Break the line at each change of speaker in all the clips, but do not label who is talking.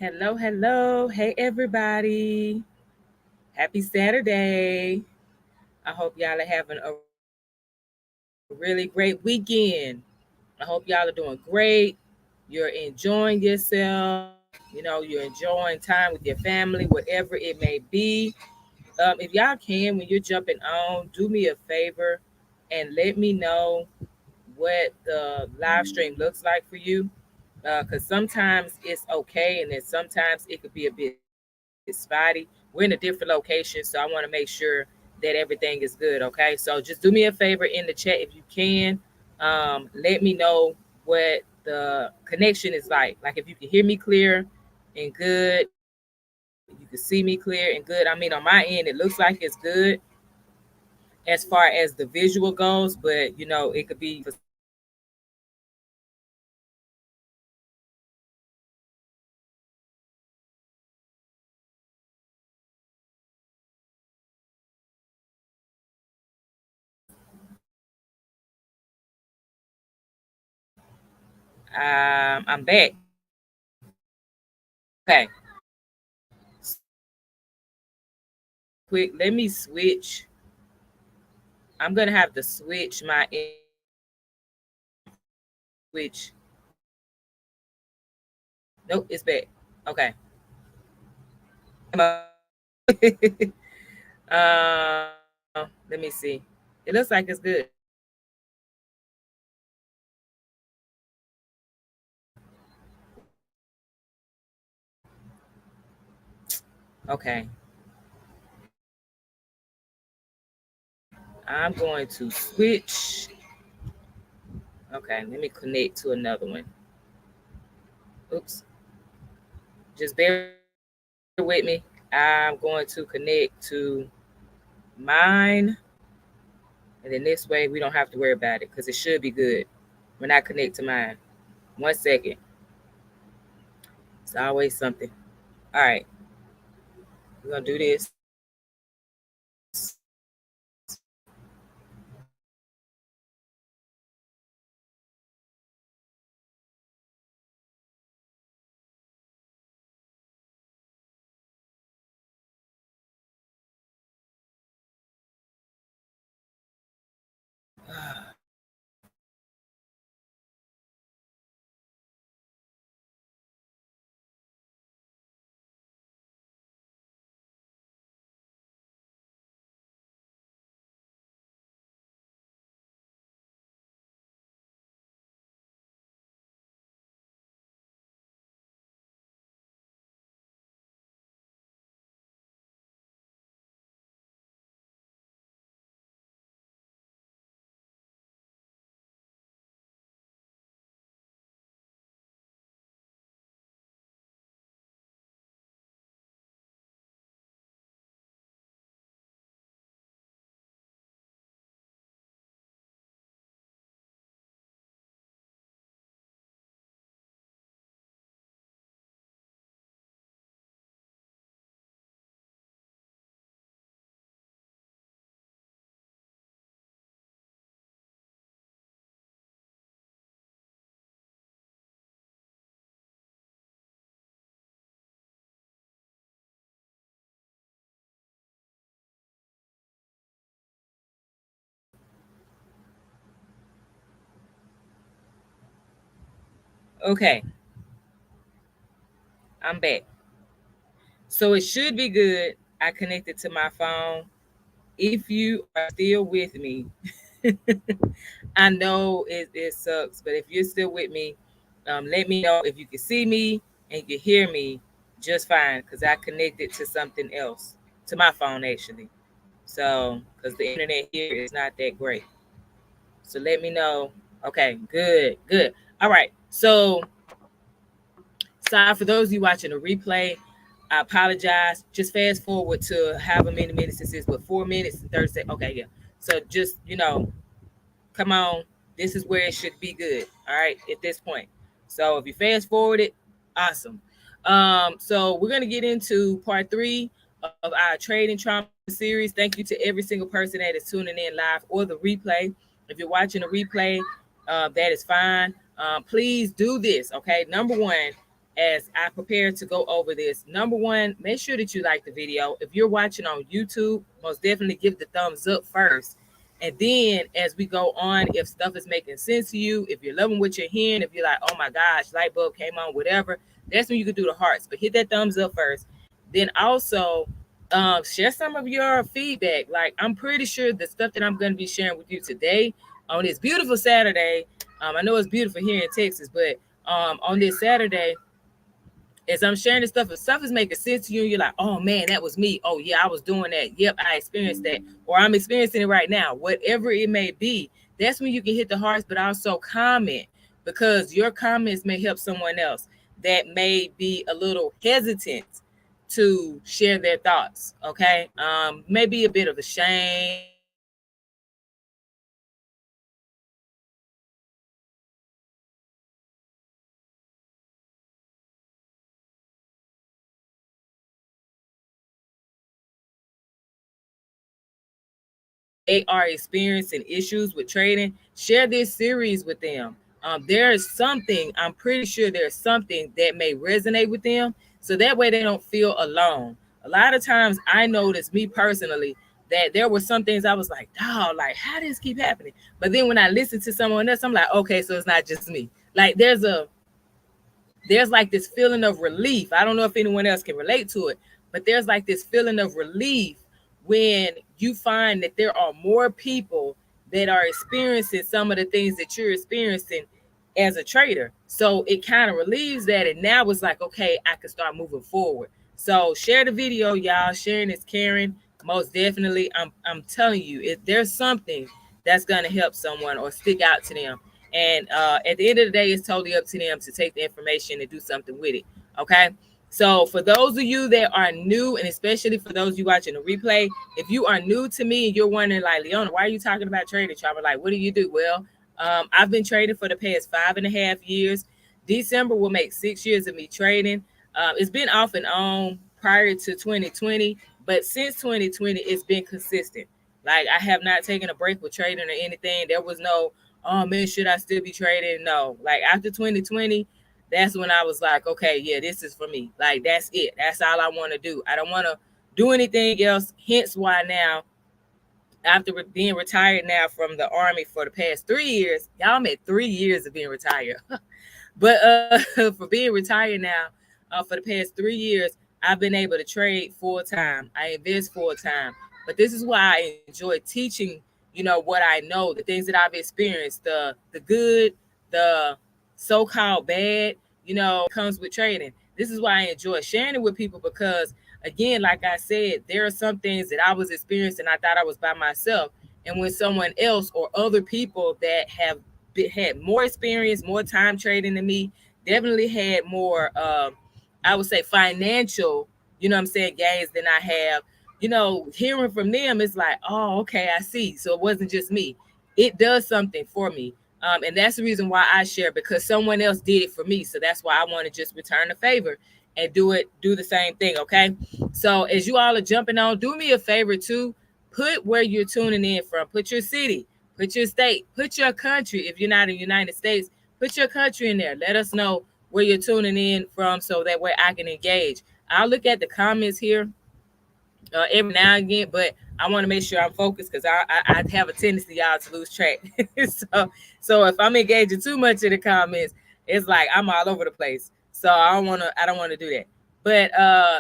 Hello, hello. Hey, everybody. Happy Saturday. I hope y'all are having a really great weekend. I hope y'all are doing great. You're enjoying yourself. You're enjoying time with your family, whatever it may be. If y'all can, when you're jumping on, do me a favor and let me know what the live stream looks like for you. Because sometimes it's okay, and then sometimes it could be a bit spotty. We're in a different location, so I want to make sure that everything is good. Okay, so just do me a favor in the chat if you can. Let me know what the connection is like. Like if you can hear me clear and good, you can see me clear and good. I mean, on my end, it looks like it's good as far as the visual goes, but it could be for somebody else. I'm back. Okay. So quick, let me switch. I'm gonna have to switch my internet. Switch. Nope, it's back. Okay. Let me see. It looks like it's good. Okay. I'm going to switch. Okay, let me connect to another one. Oops. Just bear with me. I'm going to connect to mine. And then this way we don't have to worry about it because it should be good when I connect to mine. 1 second. It's always something. All right. We're going to do this. Okay. I'm back. So it should be good. I connected to my phone. If you are still with me, I know it sucks, but if you're still with me, let me know if you can see me and you can hear me just fine because I connected to something else, to my phone actually. So, because the internet here is not that great. So let me know. Okay, good, good. All right. So, sorry for those of you watching the replay. I apologize. Just fast forward to however many minutes this is, but 4 minutes and 30 seconds. Okay, yeah. So just, come on. This is where it should be good. All right, at this point. So if you fast forward it, awesome. So we're gonna get into part 3 of our trading trauma series. Thank you to every single person that is tuning in live or the replay. If you're watching the replay, that is fine. Please do this. Okay, number one, as I prepare to go over this. Number one, make sure that you like the video. If you're watching on YouTube, most definitely give the thumbs up first. And then as we go on, if stuff is making sense to you, if you're loving what you're hearing, if you're like, oh my gosh, light bulb came on, whatever, that's when you can do the hearts. But hit that thumbs up first. Then also share some of your feedback. Like, I'm pretty sure the stuff that I'm going to be sharing with you today on this beautiful Saturday, I know it's beautiful here in Texas, but on this Saturday, as I'm sharing this stuff, if stuff is making sense to you, and you're like, oh man, that was me. Oh yeah, I was doing that. Yep, I experienced that. Or I'm experiencing it right now. Whatever it may be, that's when you can hit the hearts, but also comment, because your comments may help someone else that may be a little hesitant to share their thoughts. Okay. Maybe a bit of a shame, they are experiencing issues with trading, share this series with them. There is something, I'm pretty sure there's something that may resonate with them. So that way they don't feel alone. A lot of times I noticed, me personally, that there were some things I was like, dog, like, how does this keep happening? But then when I listen to someone else, I'm like, okay, so it's not just me. Like there's like this feeling of relief. I don't know if anyone else can relate to it, but there's like this feeling of relief when you find that there are more people that are experiencing some of the things that you're experiencing as a trader. So it kind of relieves that. And now it's like, okay, I can start moving forward. So share the video, y'all. Sharing is caring. Most definitely. I'm telling you, if there's something that's going to help someone or stick out to them, and at the end of the day, it's totally up to them to take the information and do something with it. Okay. So for those of you that are new, and especially for those of you watching the replay, if you are new to me and you're wondering, like, Leona, why are you talking about trading? Travel, like, what do you do? Well, I've been trading for the past 5.5 years. December will make 6 years of me trading. It's been off and on prior to 2020, but since 2020, it's been consistent. Like, I have not taken a break with trading or anything. There was no, oh man, should I still be trading? No. Like, after 2020, that's when I was like, okay, yeah, this is for me. Like, that's it. That's all I want to do. I don't want to do anything else. Hence why now, after being retired now from the Army for the past 3 years, y'all, I'm at 3 years of being retired. But for being retired now, for the past 3 years, I've been able to trade full time. I invest full time. But this is why I enjoy teaching, what I know, the things that I've experienced, the good, the so-called bad, comes with trading. This is why I enjoy sharing it with people, because again, like I said, there are some things that I was experiencing. I thought I was by myself. And when someone else or other people that have had more experience, more time trading than me, definitely had more, I would say, financial, gains than I have. Hearing from them, it's like, oh, okay, I see. So it wasn't just me. It does something for me. And that's the reason why I share, because someone else did it for me. So that's why I want to just return the favor and do the same thing. Okay. So as you all are jumping on, do me a favor too. Put where you're tuning in from. Put your city, put your state, put your country. If you're not in the United States, put your country in there. Let us know where you're tuning in from, so that way I can engage. I'll look at the comments here every now and again, but I want to make sure I'm focused, because I have a tendency, y'all, to lose track. so if I'm engaging too much in the comments, it's like I'm all over the place. So I don't want to do that. But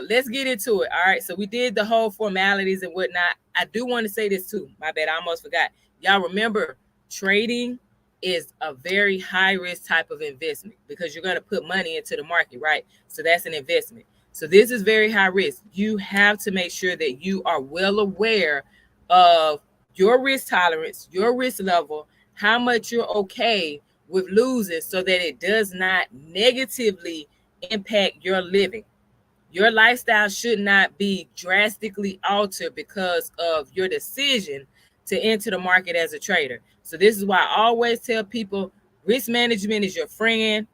let's get into it. All right. So we did the whole formalities and whatnot. I do want to say this too. My bad. I almost forgot. Y'all remember, trading is a very high risk type of investment, because you're going to put money into the market, right? So that's an investment. So this is very high risk. You have to make sure that you are well aware of your risk tolerance, your risk level, how much you're okay with losing, so that it does not negatively impact your living. Your lifestyle should not be drastically altered because of your decision to enter the market as a trader. So this is why I always tell people, risk management is your friend.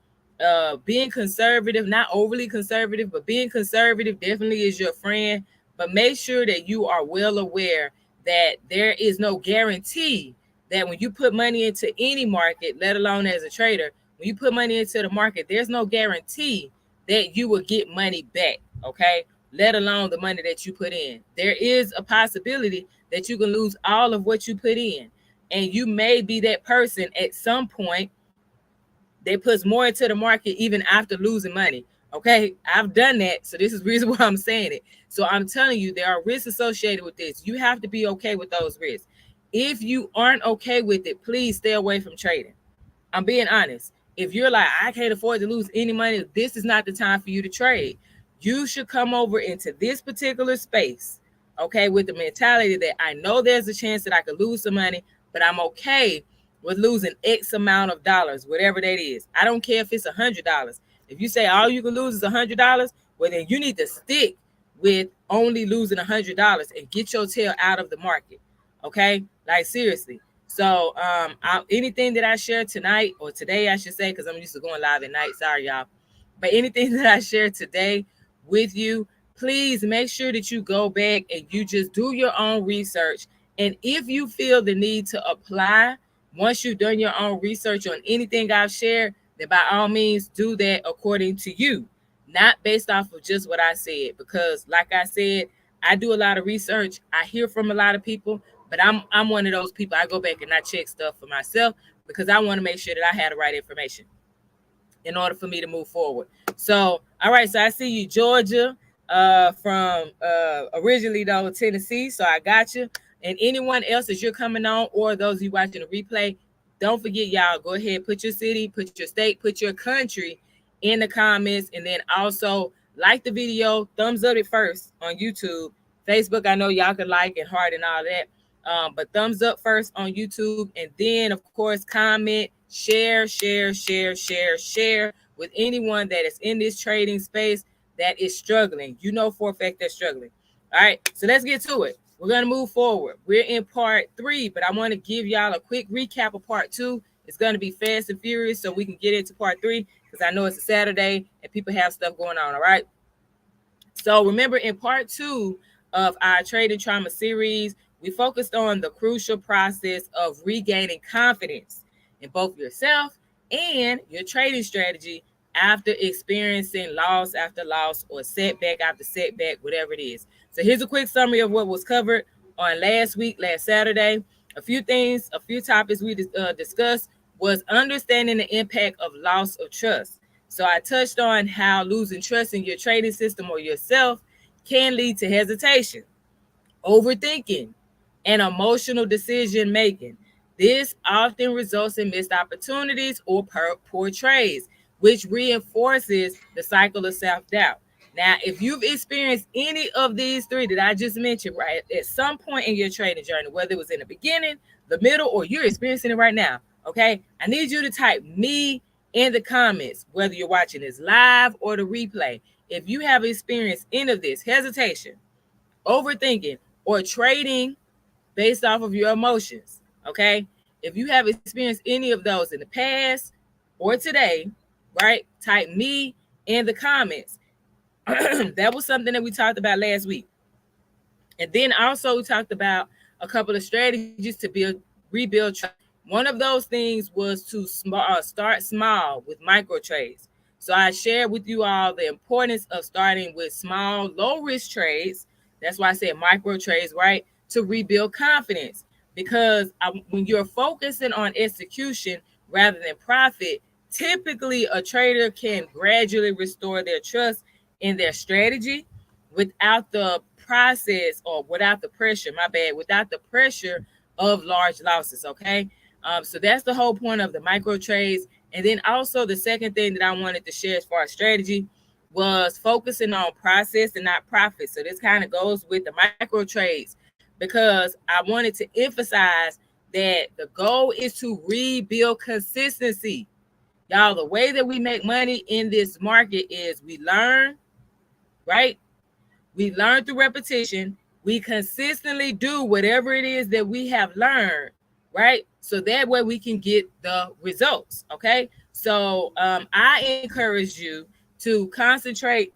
Being conservative, not overly conservative, but being conservative definitely is your friend. But make sure that you are well aware that there is no guarantee that when you put money into any market, let alone as a trader, when you put money into the market, there's no guarantee that you will get money back, okay? Let alone the money that you put in. There is a possibility that you can lose all of what you put in. And you may be that person at some point that puts more into the market even after losing money. Okay, I've done that. So this is the reason why I'm saying it. So I'm telling you, there are risks associated with this. You have to be okay with those risks. If you aren't okay with it, please stay away from trading. I'm being honest. If you're like, I can't afford to lose any money, this is not the time for you to trade. You should come over into this particular space, okay, with the mentality that I know there's a chance that I could lose some money, but I'm okay with losing X amount of dollars, whatever that is. I don't care if it's $100. If you say all you can lose is $100, well, then you need to stick with only losing $100 and get your tail out of the market. Okay, like seriously. So anything that I share tonight or today, I should say, because I'm used to going live at night. Sorry, y'all. But anything that I share today with you, please make sure that you go back and you just do your own research. And if you feel the need to apply, once you've done your own research on anything I've shared, then by all means do that according to you, not based off of just what I said. Because like I said, I do a lot of research. I hear from a lot of people, but I'm one of those people. I go back and I check stuff for myself because I want to make sure that I have the right information in order for me to move forward. So, all right. So I see you, Georgia, from originally though Tennessee. So I got you. And anyone else as you're coming on, or those of you watching the replay, don't forget, y'all, go ahead, put your city, put your state, put your country in the comments, and then also like the video, thumbs up it first on YouTube. Facebook, I know y'all can like and heart and all that. But thumbs up first on YouTube, and then of course comment, share with anyone that is in this trading space that is struggling. You know for a fact they're struggling. All right, so let's get to it. We're going to move forward. We're in part 3, but I want to give y'all a quick recap of part 2. It's going to be fast and furious so we can get into part 3 because I know it's a Saturday and people have stuff going on. All right. So remember, in part 2 of our Trading Trauma series, we focused on the crucial process of regaining confidence in both yourself and your trading strategy after experiencing loss after loss or setback after setback, whatever it is. So here's a quick summary of what was covered on last Saturday. A few topics we discussed was understanding the impact of loss of trust. So I touched on how losing trust in your trading system or yourself can lead to hesitation, overthinking, and emotional decision making. This often results in missed opportunities or poor trades, which reinforces the cycle of self-doubt. Now, if you've experienced any of these 3 that I just mentioned, right, at some point in your trading journey, whether it was in the beginning, the middle, or you're experiencing it right now, okay, I need you to type me in the comments, whether you're watching this live or the replay. If you have experienced any of this, hesitation, overthinking, or trading based off of your emotions, okay? If you have experienced any of those in the past or today, right, type me in the comments. That was something that we talked about last week. And then also we talked about a couple of strategies to rebuild trust. One of those things was to start small with micro trades. So I shared with you all the importance of starting with small, low risk trades. That's why I said micro trades, right? To rebuild confidence. Because when you're focusing on execution rather than profit, typically a trader can gradually restore their trust in their strategy without the process or without the pressure, without the pressure of large losses, okay? So that's the whole point of the micro trades. And then also the second thing that I wanted to share as far as strategy was focusing on process and not profit. So this kind of goes with the micro trades because I wanted to emphasize that the goal is to rebuild consistency. Y'all, the way that we make money in this market is we learn, right? We learn through repetition. We consistently do whatever it is that we have learned, right? So that way we can get the results, okay? So I encourage you to concentrate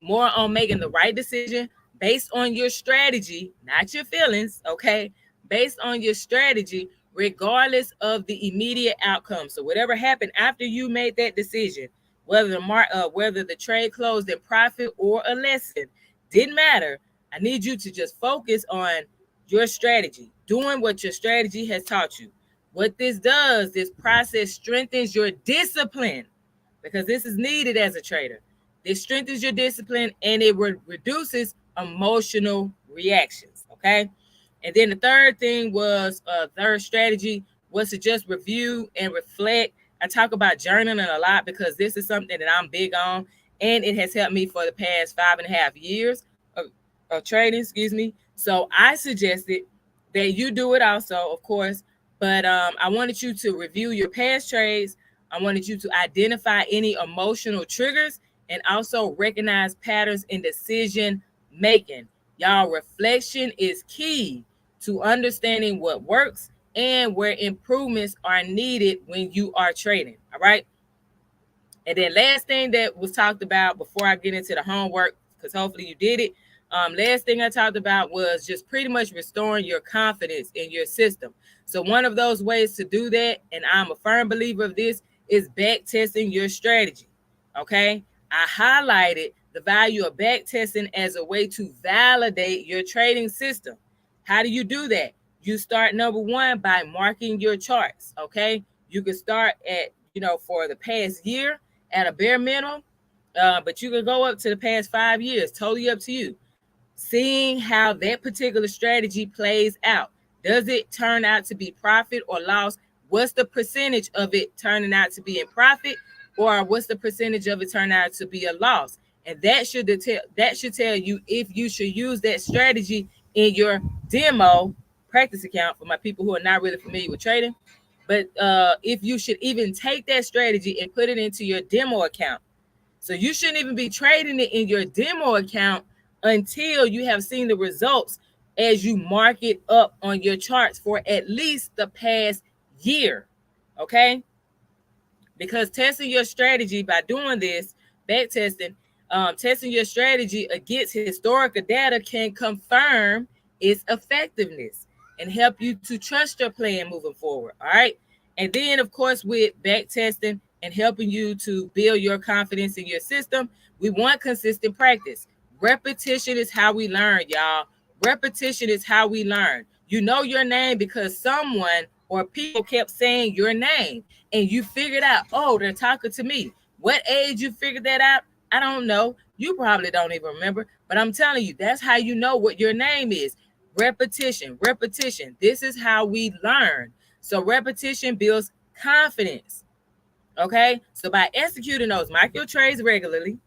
more on making the right decision based on your strategy, not your feelings, okay? Based on your strategy, regardless of the immediate outcome. So whatever happened after you made that decision, whether the trade closed in profit or a lesson, didn't matter. I need you to just focus on your strategy, doing what your strategy has taught you. What this does, this process strengthens your discipline, because this is needed as a trader. This strengthens your discipline, and it reduces emotional reactions. Okay. And then the third thing was third strategy was to just review and reflect. I talk about journaling a lot because this is something that I'm big on, and it has helped me for the past 5.5 years of trading, excuse me. So I suggested that you do it also, of course, but I wanted you to review your past trades. I wanted you to identify any emotional triggers and also recognize patterns in decision making. Y'all, reflection is key to understanding what works and where improvements are needed when you are trading. All right. And then last thing that was talked about before I get into the homework, because hopefully you did it. Last thing I talked about was just pretty much restoring your confidence in your system. So one of those ways to do that, and I'm a firm believer of this, is back testing your strategy. Okay. I highlighted the value of back testing as a way to validate your trading system. How do you do that? You start, number one, by marking your charts. Okay. You can start at, for the past year at a bare minimum, but you can go up to the past 5 years, totally up to you. Seeing how that particular strategy plays out. Does it turn out to be profit or loss? What's the percentage of it turning out to be in profit, or what's the percentage of it turning out to be a loss? And that should tell you if you should use that strategy in your demo practice account, for my people who are not really familiar with trading. But if you should even take that strategy and put it into your demo account. So you shouldn't even be trading it in your demo account until you have seen the results as you mark it up on your charts for at least the past year. Okay. Because testing your strategy by doing this, back testing, testing your strategy against historical data can confirm its effectiveness and help you to trust your plan moving forward. All right. And then, of course, with back testing and helping you to build your confidence in your system, we want consistent practice. Repetition is how we learn, y'all. Repetition is how we learn. You know your name because someone or people kept saying your name, and you figured out, oh, they're talking to me. What age you figured that out? I don't know. You probably don't even remember, but I'm telling you, that's how you know what your name is. Repetition, repetition. This is how we learn. So repetition builds confidence. Okay. So by executing those micro trades regularly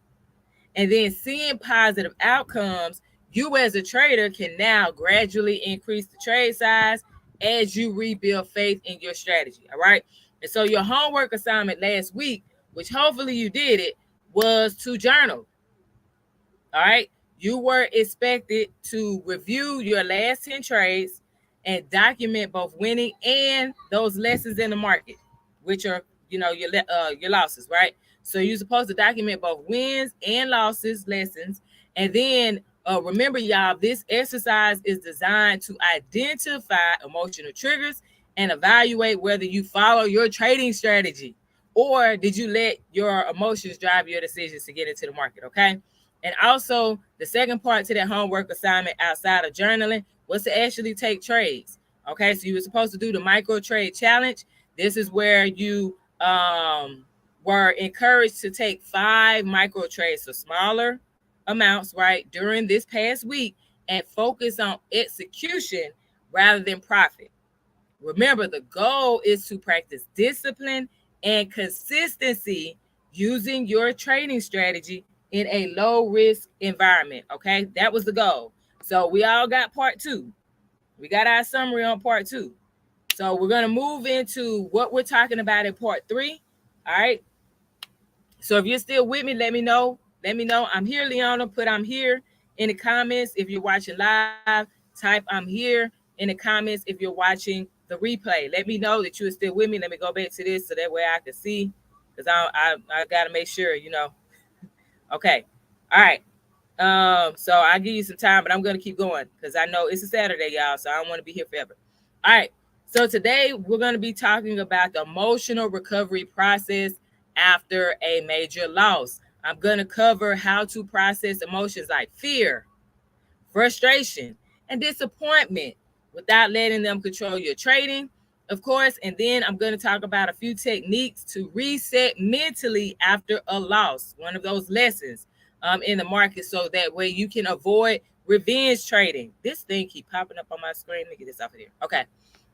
and then seeing positive outcomes, you as a trader can now gradually increase the trade size as you rebuild faith in your strategy. All right. And so your homework assignment last week, which hopefully you did it, was to journal. All right. You were expected to review your last 10 trades and document both winning and those lessons in the market, which are, your losses, right? So you're supposed to document both wins and losses, lessons. And then remember, y'all, this exercise is designed to identify emotional triggers and evaluate whether you follow your trading strategy or did you let your emotions drive your decisions to get into the market, okay? And also, the second part to that homework assignment outside of journaling was to actually take trades. Okay, so you were supposed to do the micro trade challenge. This is where you were encouraged to take 5 micro trades, so smaller amounts, right, during this past week and focus on execution rather than profit. Remember, the goal is to practice discipline and consistency using your trading strategy in a low risk environment. Okay, that was the goal. So we all got part 2. We got our summary on part 2. So we're going to move into what we're talking about in part 3. All right. So if you're still with me, let me know. Let me know. I'm here, Leona. Put I'm here in the comments. If you're watching live, type I'm here in the comments. If you're watching the replay, let me know that you're still with me. Let me go back to this so that way I can see, because I got to make sure, Okay. All right. So I'll give you some time, but I'm going to keep going because I know it's a Saturday, y'all, so I don't want to be here forever. All right. So today we're going to be talking about the emotional recovery process after a major loss. I'm going to cover how to process emotions like fear, frustration, and disappointment without letting them control your trading, of course. And then I'm going to talk about a few techniques to reset mentally after a loss, one of those lessons in the market, so that way you can avoid revenge trading. This thing keep popping up on my screen. Let me get this off of here. Okay.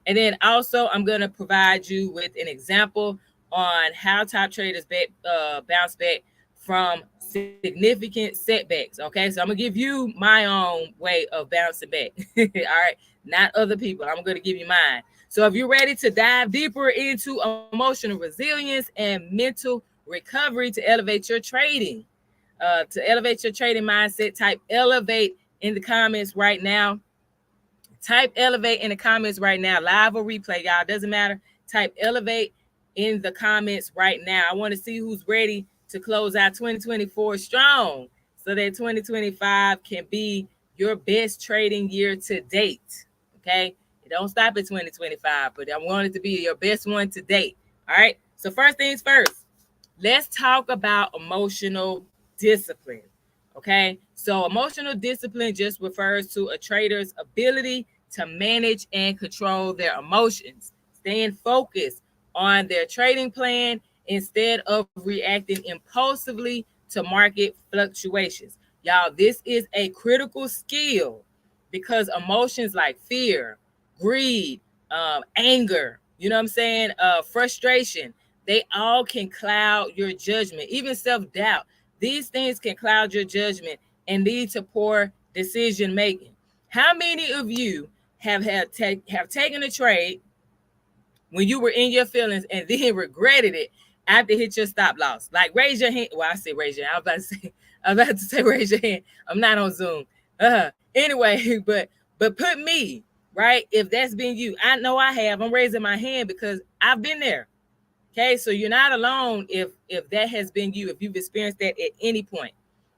And then also I'm going to provide you with an example on how top traders bounce back from significant setbacks. Okay, so I'm gonna give you my own way of bouncing back. All right, not other people. I'm gonna give you mine. So if you're ready to dive deeper into emotional resilience and mental recovery to elevate your trading, mindset, type elevate in the comments right now. Type elevate in the comments right now, live or replay, y'all. Doesn't matter. Type elevate in the comments right now. I want to see who's ready to close out 2024 strong so that 2025 can be your best trading year to date. Okay. It don't stop at 2025, but I want it to be your best one to date. All right. So first things first, let's talk about emotional discipline. Okay, so emotional discipline just refers to a trader's ability to manage and control their emotions, staying focused on their trading plan instead of reacting impulsively to market fluctuations. Y'all, this is a critical skill because emotions like fear, greed, anger, you know what I'm saying, frustration, they all can cloud your judgment, even self-doubt. These things can cloud your judgment and lead to poor decision making. How many of you have taken a trade when you were in your feelings and then regretted it after hit your stop loss? Like, raise your hand. Well, I say raise your hand. I was about to say raise your hand. I'm not on Zoom. Anyway, but put me, right? If that's been you, I know I have. I'm raising my hand because I've been there. Okay, so you're not alone if that has been you, if you've experienced that at any point,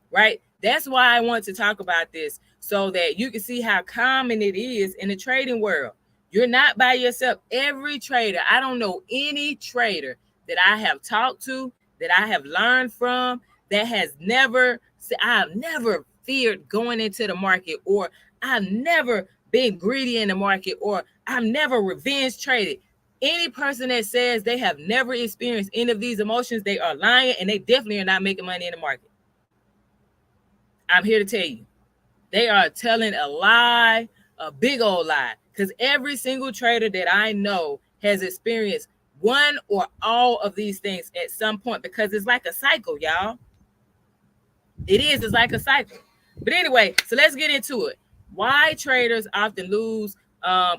right? That's why I want to talk about this so that you can see how common it is in the trading world. You're not by yourself. Every trader, I don't know any trader that I have talked to, that I have learned from, that has never, I've never feared going into the market, or I've never been greedy in the market, or I've never revenge traded. Any person that says they have never experienced any of these emotions, they are lying, and they definitely are not making money in the market. I'm here to tell you, they are telling a lie, a big old lie, because every single trader that I know has experienced one or all of these things at some point, because it's like a cycle, y'all. It's like a cycle. But anyway, so let's get into it. Why traders often lose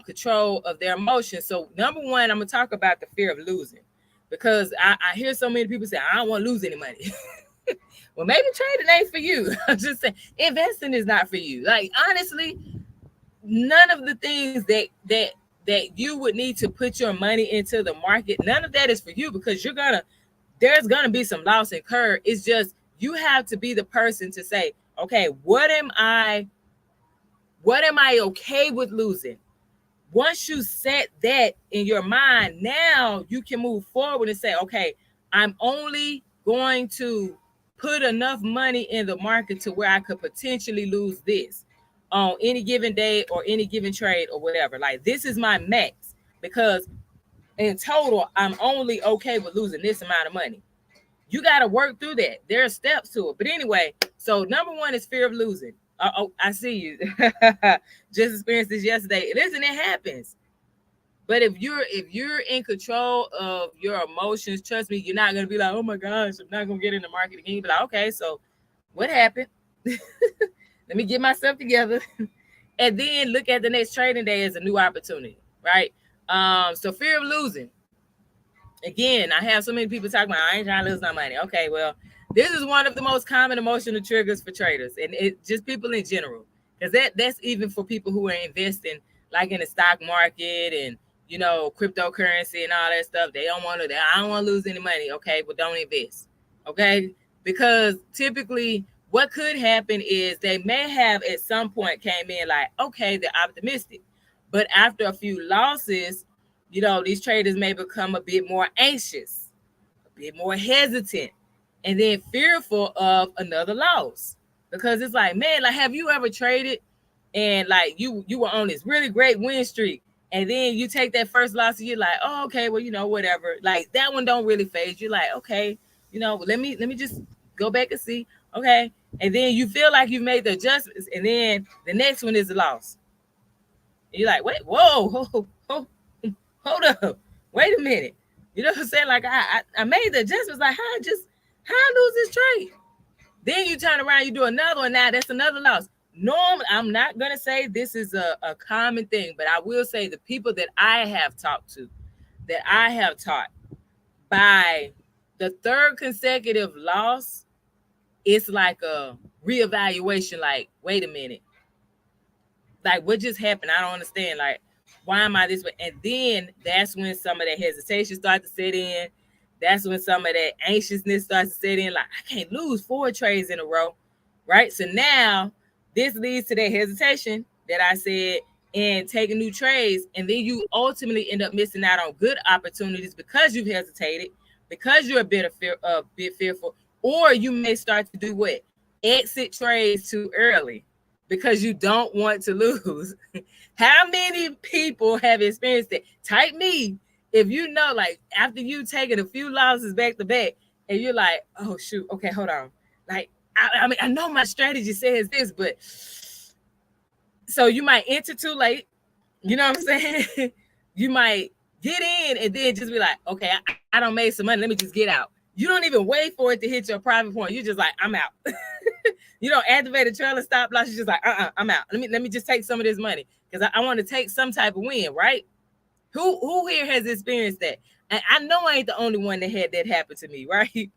control of their emotions. So number one, I'm gonna talk about the fear of losing, because I hear so many people say, I don't want to lose any money. Well, maybe trading ain't for you. I'm just saying, investing is not for you. Like, honestly, none of the things that you would need to put your money into the market, none of that is for you, because there's gonna be some loss incurred. It's just you have to be the person to say, okay, what am I okay with losing? Once you set that in your mind, now you can move forward and say, okay, I'm only going to put enough money in the market to where I could potentially lose this on any given day or any given trade or whatever. Like, this is my max, because in total, I'm only okay with losing this amount of money. You got to work through that. There are steps to it. But anyway, so number one is fear of losing. Oh, I see you. Just experienced this yesterday. Listen, it happens. But if you're in control of your emotions, trust me, you're not gonna be like, oh my gosh, I'm not gonna get in the market again. You'll be like, okay, so what happened? Let me get myself together. And then look at the next trading day as a new opportunity, right? So fear of losing. Again, I have so many people talking about, I ain't trying to lose no money. Okay, well, this is one of the most common emotional triggers for traders, and it just people in general, because that's even for people who are investing like in the stock market and cryptocurrency and all that stuff. They don't want to. I don't want to lose any money. Okay, but don't invest. Okay, because typically what could happen is they may have at some point came in like, okay, they're optimistic, but after a few losses, these traders may become a bit more anxious. bit more hesitant, and then fearful of another loss. Because it's like, man, like, have you ever traded and like you were on this really great win streak, and then you take that first loss and you're like, oh, okay, well, whatever. Like that one don't really phase you. Like, okay, let me just go back and see. Okay. And then you feel like you've made the adjustments, and then the next one is a loss. And you're like, wait, whoa, hold up, wait a minute. You know what I'm saying? Like I made the adjustments. Like how I lose this trade? Then you turn around, you do another one. Now that's another loss. Normally, I'm not gonna say this is a common thing, but I will say the people that I have talked to, that I have taught, by the third consecutive loss, it's like a reevaluation. Like, wait a minute, like what just happened? I don't understand. Like, why am I this way? And then that's when some of that hesitation starts to set in. That's when some of that anxiousness starts to set in. Like, I can't lose 4 trades in a row, right? So now this leads to that hesitation that I said, and taking new trades, and then you ultimately end up missing out on good opportunities because you've hesitated, because you're a bit fearful, or you may start to do what? Exit trades too early because you don't want to lose. How many people have experienced that? Type me if you know, like, after you taking a few losses back to back, and you're like, oh shoot, okay, hold on. Like, I mean, I know my strategy says this, but so you might enter too late. You know what I'm saying? You might get in and then just be like, okay, I don't make some money. Let me just get out. You don't even wait for it to hit your profit point. You're just like, I'm out. You don't activate a trailer stop loss. You're just like, I'm out. Let me just take some of this money because I want to take some type of win, right? Who here has experienced that? And I know I ain't the only one that had that happen to me, right?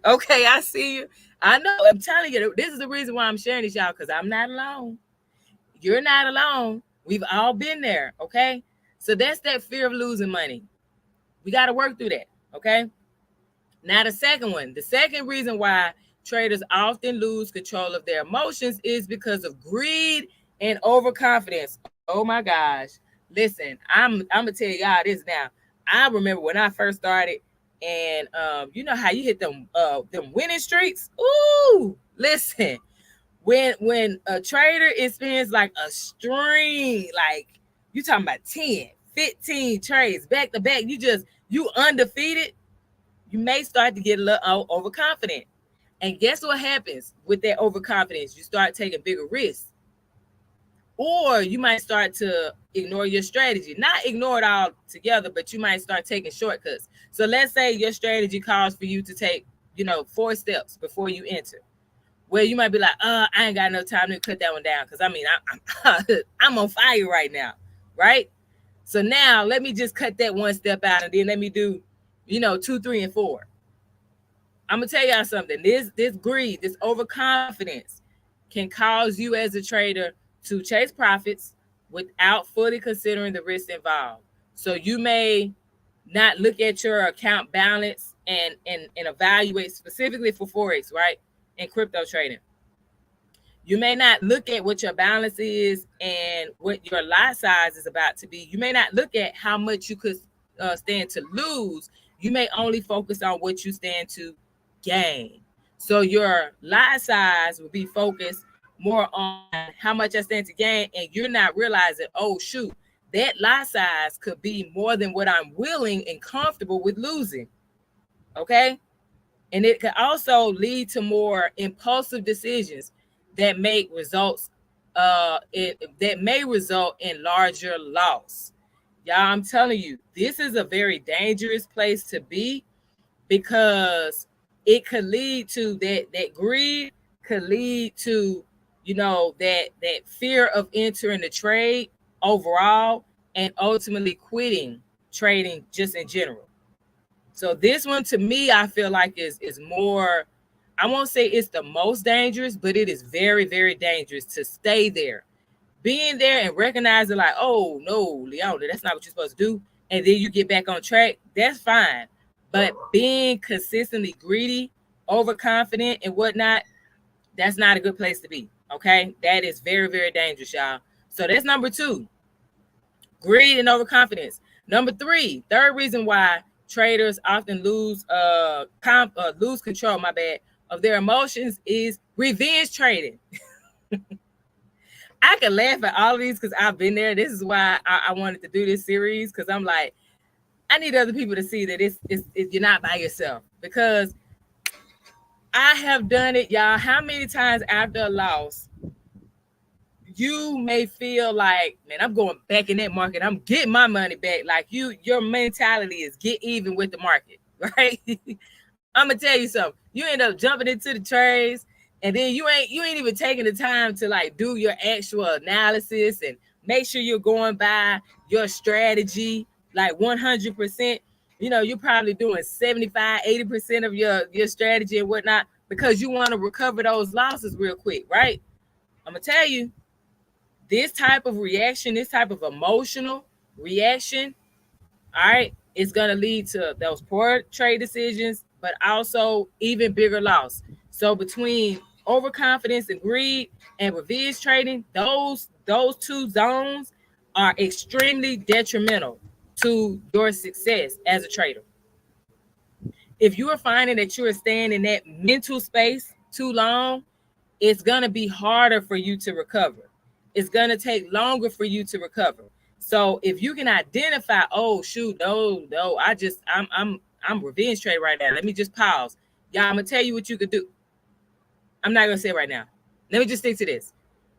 Okay, I see you. I know. I'm telling you, this is the reason why I'm sharing this, y'all, because I'm not alone. You're not alone. We've all been there, okay? So that's that fear of losing money. We got to work through that, okay? Now, the second reason why traders often lose control of their emotions is because of greed and overconfidence. Oh my gosh. Listen, I'm gonna tell y'all this now. I remember when I first started, and you know how you hit them winning streaks? Ooh, listen. When a trader experiences like a string, like you talking about 10, 15 trades back to back, you undefeated, you may start to get a little overconfident. And guess what happens with that overconfidence? You start taking bigger risks. Or you might start to ignore your strategy. Not ignore it all together, but you might start taking shortcuts. So let's say your strategy calls for you to take, 4 steps before you enter. Well, you might be like, I ain't got no time to cut that one down because I mean, I'm on fire right now, right? So now let me just cut that one step out, and then let me do, 2, 3, and 4. I'm gonna tell y'all something. This greed, this overconfidence, can cause you as a trader to chase profits without fully considering the risks involved. So you may not look at your account balance and evaluate specifically for Forex, right? And crypto trading. You may not look at what your balance is and what your lot size is about to be. You may not look at how much you could stand to lose. You may only focus on what you stand to gain. So your lot size will be focused more on how much I stand to gain, and you're not realizing, oh shoot, that lot size could be more than what I'm willing and comfortable with losing. Okay. And it could also lead to more impulsive decisions that make results that may result in larger loss. Y'all, I'm telling you, this is a very dangerous place to be, because it could lead to that greed, could lead to, that fear of entering the trade overall, and ultimately quitting trading just in general. So this one, to me, I feel like is more, I won't say it's the most dangerous, but it is very, very dangerous to stay there. Being there and recognizing like, oh no, Leona, that's not what you're supposed to do. And then you get back on track, that's fine. But being consistently greedy, overconfident and whatnot, that's not a good place to be. Okay. That is very, very dangerous, y'all. So that's number 2. Greed and overconfidence. Number 3, third reason why traders often lose control, my bad, of their emotions is revenge trading. I can laugh at all of these because I've been there. This is why I wanted to do this series, because I'm like, I need other people to see that you're not by yourself, because I have done it, y'all. How many times after a loss you may feel like, man, I'm going back in that market, I'm getting my money back. Like, your mentality is get even with the market, right? I'm gonna tell you something. You end up jumping into the trades, and then you ain't even taking the time to like do your actual analysis and make sure you're going by your strategy like 100%. You're probably doing 75-80% of your strategy and whatnot, because you want to recover those losses real quick, right? I'm gonna tell you, this type of reaction, this type of emotional reaction, all right, it's going to lead to those poor trade decisions, but also even bigger loss. So between overconfidence and greed and revenge trading, those two zones are extremely detrimental to your success as a trader. If you are finding that you are staying in that mental space too long, it's going to be harder for you to recover. It's going to take longer for you to recover. So if you can identify, oh shoot, no, I'm revenge trade right now. Let me just pause. Y'all, I'm gonna tell you what you could do. I'm not gonna say it right now. Let me just stick to this.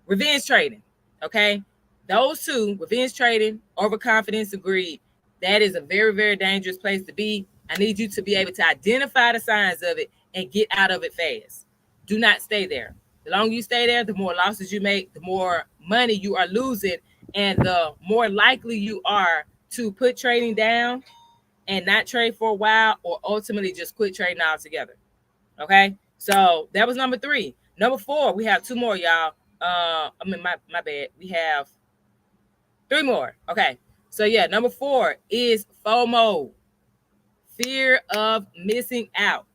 Revenge trading. Okay. Those two, revenge trading, overconfidence, and greed, that is a very, very dangerous place to be. I need you to be able to identify the signs of it and get out of it fast. Do not stay there. The longer you stay there, the more losses you make, the more money you are losing, and the more likely you are to put trading down and not trade for a while, or ultimately just quit trading altogether. Okay, so that was number 3. Number 4, we have 2 more, y'all. My bad. We have 3 more. Okay, so yeah, number 4 is FOMO, fear of missing out.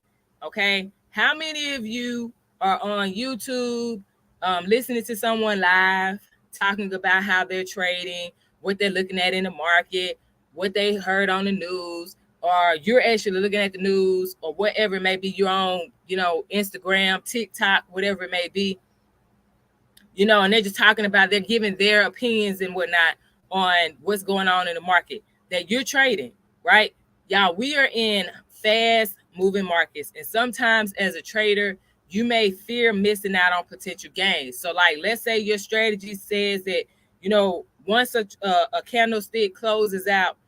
Okay, how many of you are on YouTube, listening to someone live talking about how they're trading, what they're looking at in the market, what they heard on the news, or you're actually looking at the news, or whatever it may be, you're on, Instagram, TikTok, whatever it may be, and they're just talking about, they're giving their opinions and whatnot on what's going on in the market that you're trading, right? Y'all, we are in fast moving markets, and sometimes as a trader, you may fear missing out on potential gains. So like, let's say your strategy says that, once a candlestick closes out,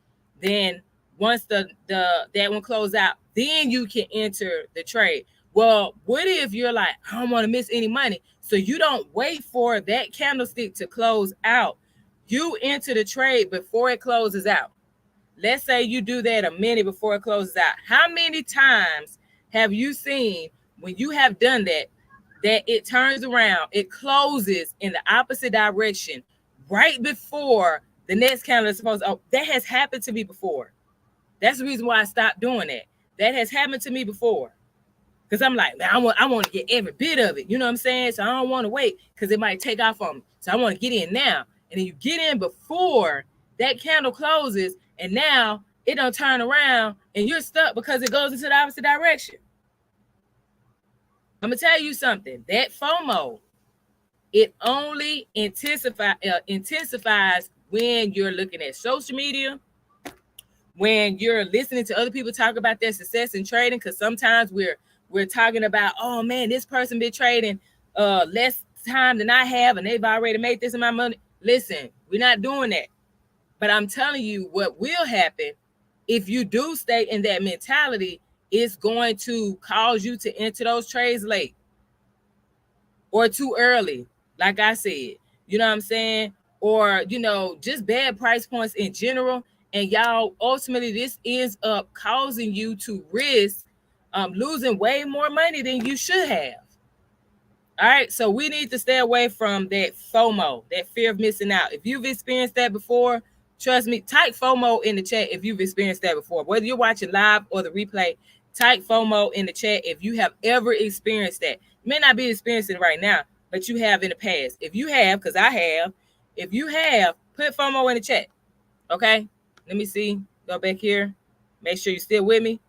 then once that one closes out, then you can enter the trade. Well, what if you're like, I don't want to miss any money, so you don't wait for that candlestick to close out, you enter the trade before it closes out. Let's say you do that a minute before it closes out. How many times have you seen, when you have done that it turns around, it closes in the opposite direction right before the next candle is supposed to? Oh, that has happened to me before. That's the reason why I stopped doing that. That has happened to me before. Because I'm like, man, I want to get every bit of it. You know what I'm saying? So I don't want to wait, because it might take off on me. So I want to get in now. And then you get in before that candle closes, and now it don't turn around, and you're stuck because it goes into the opposite direction. I'm going to tell you something. That FOMO, it only intensifies when you're looking at social media, when you're listening to other people talk about their success in trading, because sometimes we're talking about, oh man, this person been trading less time than I have, and they've already made this amount of money. Listen, we're not doing that. But I'm telling you, what will happen if you do stay in that mentality is going to cause you to enter those trades late or too early, like I said. You know what I'm saying? Or, just bad price points in general. And y'all, ultimately, this ends up causing you to risk losing way more money than you should have. All right, so we need to stay away from that FOMO, that fear of missing out. If you've experienced that before, trust me, type FOMO in the chat if you've experienced that before. Whether you're watching live or the replay, type FOMO in the chat if you have ever experienced that. You may not be experiencing it right now, but you have in the past. If you have, because I have, if you have, put FOMO in the chat. Okay, let me see. Go back here. Make sure you're still with me.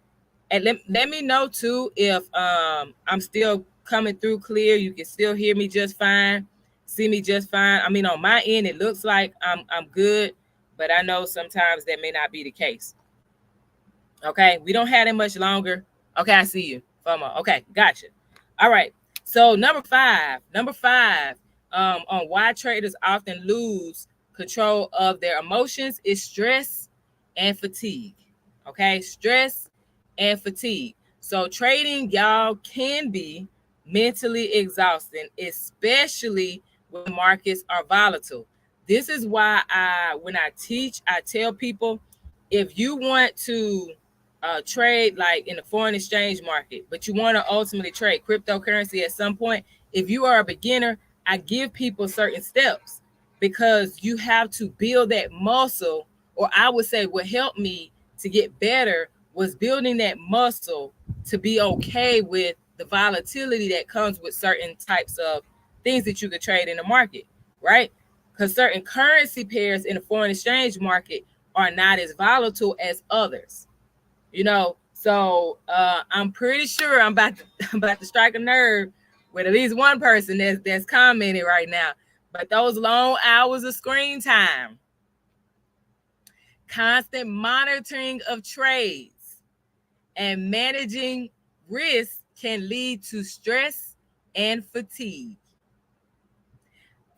And let me know too if I'm still coming through clear. You can still hear me just fine, see me just fine. I mean, on my end, it looks like I'm good, but I know sometimes that may not be the case. Okay, we don't have it much longer. Okay, I see you, FOMO. Okay, gotcha. All right. So number five, on why traders often lose control of their emotions is stress and fatigue. Okay, stress and fatigue. So trading, y'all, can be mentally exhausting, especially when markets are volatile. This is why when I teach, I tell people, if you want to trade like in the foreign exchange market, but you want to ultimately trade cryptocurrency at some point, if you are a beginner, I give people certain steps because you have to build that muscle, or I would say what helped me to get better was building that muscle to be okay with the volatility that comes with certain types of things that you could trade in the market, right? Because certain currency pairs in the foreign exchange market are not as volatile as others, so I'm pretty sure I'm about to strike a nerve with at least one person that's commenting right now. But those long hours of screen time, constant monitoring of trades, and managing risk can lead to stress and fatigue.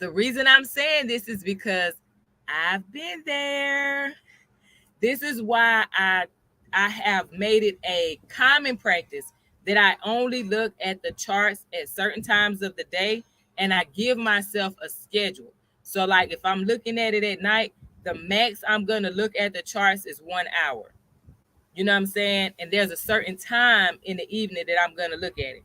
The reason I'm saying this is because I've been there. This is why I have made it a common practice that I only look at the charts at certain times of the day, and I give myself a schedule. So like if I'm looking at it at night, the max I'm going to look at the charts is 1 hour. You know what I'm saying? And there's a certain time in the evening that I'm going to look at it.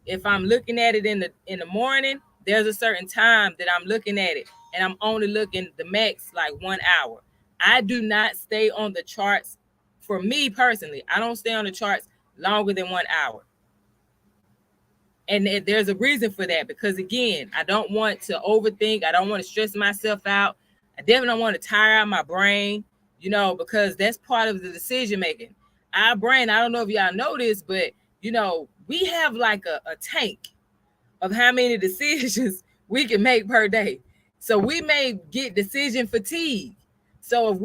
If I'm looking at it in the morning, there's a certain time that I'm looking at it, and I'm only looking the max like 1 hour. I do not stay on the charts. For me personally, I don't stay on the charts longer than 1 hour. And there's a reason for that, because again, I don't want to overthink. I don't want to stress myself out. I definitely don't want to tire out my brain, because that's part of the decision making. Our brain, I don't know if y'all know this, but we have like a tank of how many decisions we can make per day. So we may get decision fatigue. So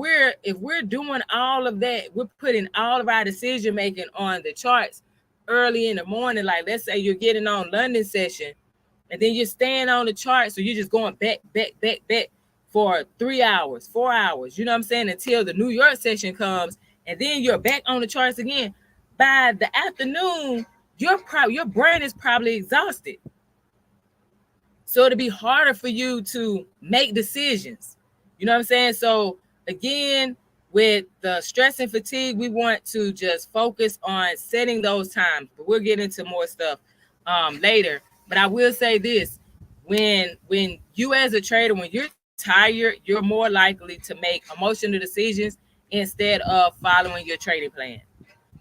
if we're doing all of that, we're putting all of our decision making on the charts early in the morning. Like let's say you're getting on London session, and then you're staying on the chart, so you're just going back for 3 hours, 4 hours. You know what I'm saying? Until the New York session comes, and then you're back on the charts again. By the afternoon, your brain is probably exhausted. So it'll be harder for you to make decisions. You know what I'm saying? So again, with the stress and fatigue, we want to just focus on setting those times. But we'll get into more stuff later. But I will say this: when you as a trader, when you're tired, you're more likely to make emotional decisions instead of following your trading plan.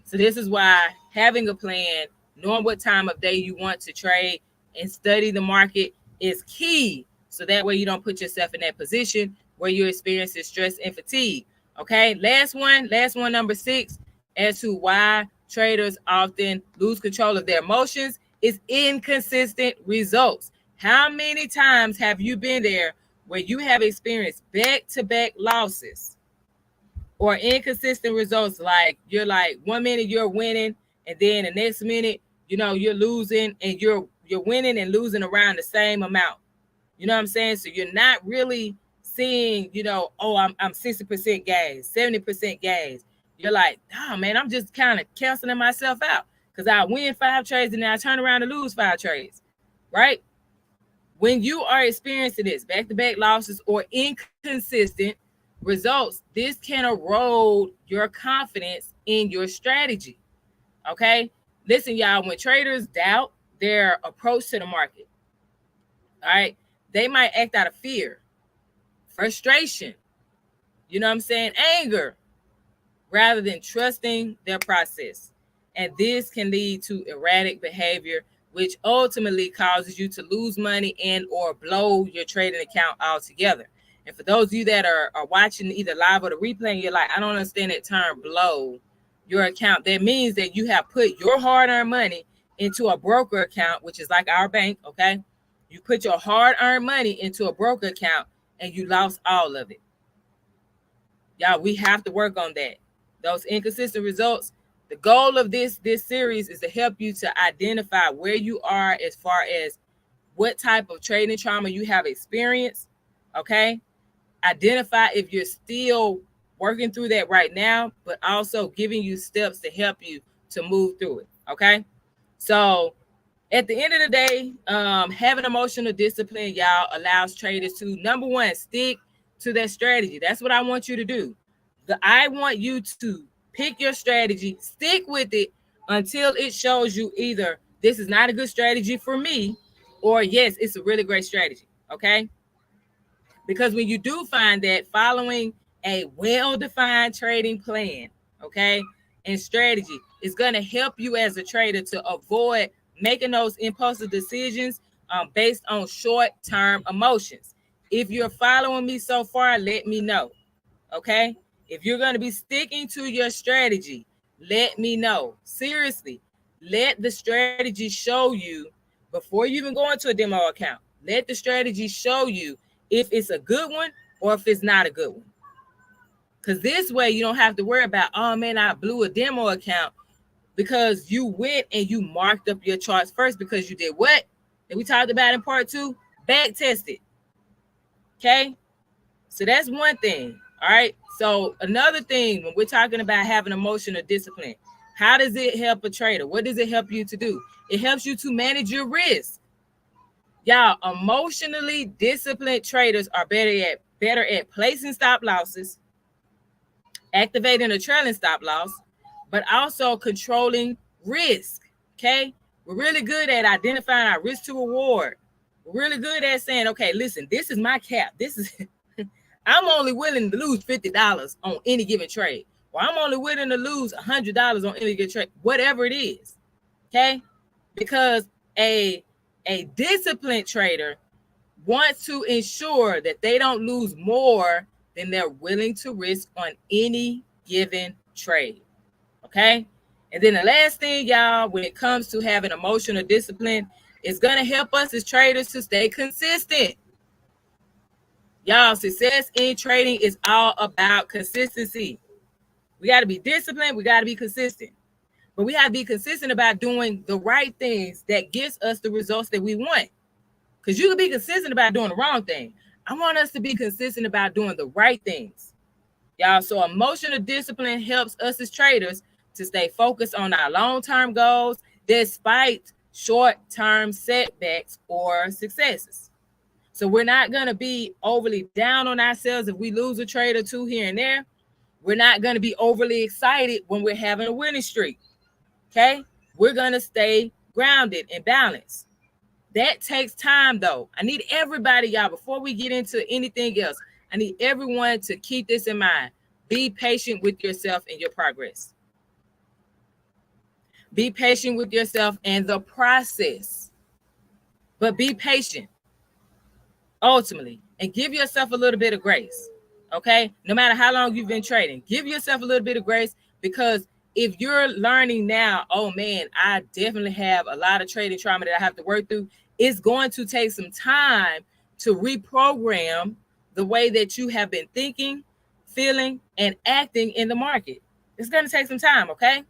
So this is why having a plan, knowing what time of day you want to trade, and study the market is key. So that way you don't put yourself in that position where you're experiencing stress and fatigue. Okay, last one, number 6, as to why traders often lose control of their emotions is inconsistent results. How many times have you been there where you have experienced back-to-back losses or inconsistent results? Like you're like 1 minute you're winning, and then the next minute you're losing, and you're winning and losing around the same amount. You know what I'm saying? So you're not really seeing, oh, I'm 60% gas, 70% gas. You're like, oh man, I'm just kind of canceling myself out because I win 5 trades and then I turn around and lose 5 trades, right? When you are experiencing this back-to-back losses or inconsistent results, this can erode your confidence in your strategy. Okay, listen, y'all, when traders doubt their approach to the market, all right, they might act out of fear, frustration, you know what I'm saying, anger, rather than trusting their process. And this can lead to erratic behavior, which ultimately causes you to lose money and or blow your trading account altogether. And for those of you that are watching either live or the replay, and you're like, I don't understand that term blow your account. That means that you have put your hard-earned money into a broker account, which is like our bank, okay? You put your hard-earned money into a broker account and you lost all of it. Y'all, we have to work on that. Those inconsistent results. The goal of this series is to help you to identify where you are as far as what type of trading trauma you have experienced, okay? Identify if you're still working through that right now, but also giving you steps to help you to move through it, okay? So at the end of the day, having emotional discipline, y'all, allows traders to, number one, stick to their strategy. That's what I want you to do. I want you to pick your strategy, stick with it until it shows you either this is not a good strategy for me, or yes, it's a really great strategy, okay? Because when you do find that, following a well-defined trading plan, okay, and strategy is going to help you as a trader to avoid making those impulsive decisions based on short-term emotions. If you're following me so far, let me know, okay? If you're going to be sticking to your strategy, let me know. Seriously, let the strategy show you before you even go into a demo account. Let the strategy show you if it's a good one or if it's not a good one. Because this way you don't have to worry about, oh man, I blew a demo account, because you went and you marked up your charts first, because you did what? That we talked about in part 2, back tested. Okay? So that's one thing. All right. So another thing, when we're talking about having emotional discipline, how does it help a trader? What does it help you to do? It helps you to manage your risk. Y'all, emotionally disciplined traders are better at placing stop losses, activating a trailing stop loss, but also controlling risk. Okay, we're really good at identifying our risk to reward. We're really good at saying, okay, listen, this is my cap. This is I'm only willing to lose $50 on any given trade, or I'm only willing to lose $100 on any given trade, whatever it is. Okay, because a disciplined trader wants to ensure that they don't lose more than they're willing to risk on any given trade. Okay. And then the last thing, y'all, when it comes to having emotional discipline, it's going to help us as traders to stay consistent. Y'all, success in trading is all about consistency. We got to be disciplined. We got to be consistent. But we have to be consistent about doing the right things that gets us the results that we want. Because you can be consistent about doing the wrong thing. I want us to be consistent about doing the right things. Y'all, so emotional discipline helps us as traders to stay focused on our long-term goals despite short-term setbacks or successes. So we're not going to be overly down on ourselves if we lose a trade or two here and there. We're not going to be overly excited when we're having a winning streak. Okay? We're going to stay grounded and balanced. That takes time, though. I need everybody, y'all, before we get into anything else, I need everyone to keep this in mind. Be patient with yourself and your progress. Be patient with yourself and the process. But be patient, ultimately, and give yourself a little bit of grace. Okay? No matter how long you've been trading, give yourself a little bit of grace, because if you're learning now, oh man, I definitely have a lot of trading trauma that I have to work through, it's going to take some time to reprogram the way that you have been thinking, feeling, and acting in the market. It's going to take some time, okay?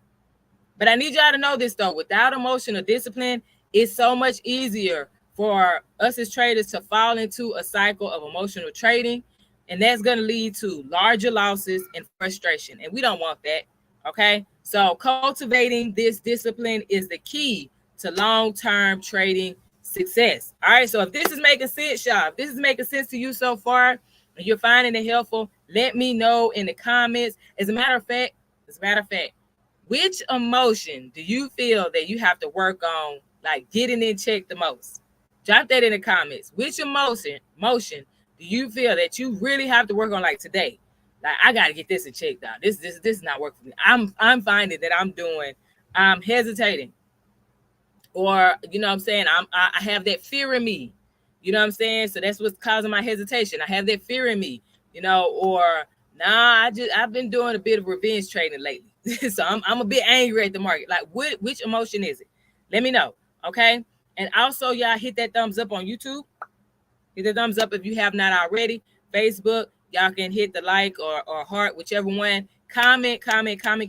But I need y'all to know this, though. Without emotional discipline, it's so much easier for us as traders to fall into a cycle of emotional trading, and that's going to lead to larger losses and frustration, and we don't want that, okay? So cultivating this discipline is the key to long-term trading success. All right, so if this is making sense, y'all, if this is making sense to you so far and you're finding it helpful, let me know in the comments. As a matter of fact, which emotion do you feel that you have to work on, like getting in check the most? Drop that in the comments. Which emotion do you feel that you really have to work on, like today? Like, I got to get this in check, dog. This is not working for me. I'm finding that I'm hesitating. Or, you know what I'm saying? I have that fear in me. You know what I'm saying? So that's what's causing my hesitation. I have that fear in me, you know, or I've been doing a bit of revenge trading lately. So I'm a bit angry at the market. Like, which emotion is it? Let me know. Okay. And also, y'all hit that thumbs up on YouTube. Hit the thumbs up if you have not already. Facebook, y'all can hit the like or heart, whichever one. Comment.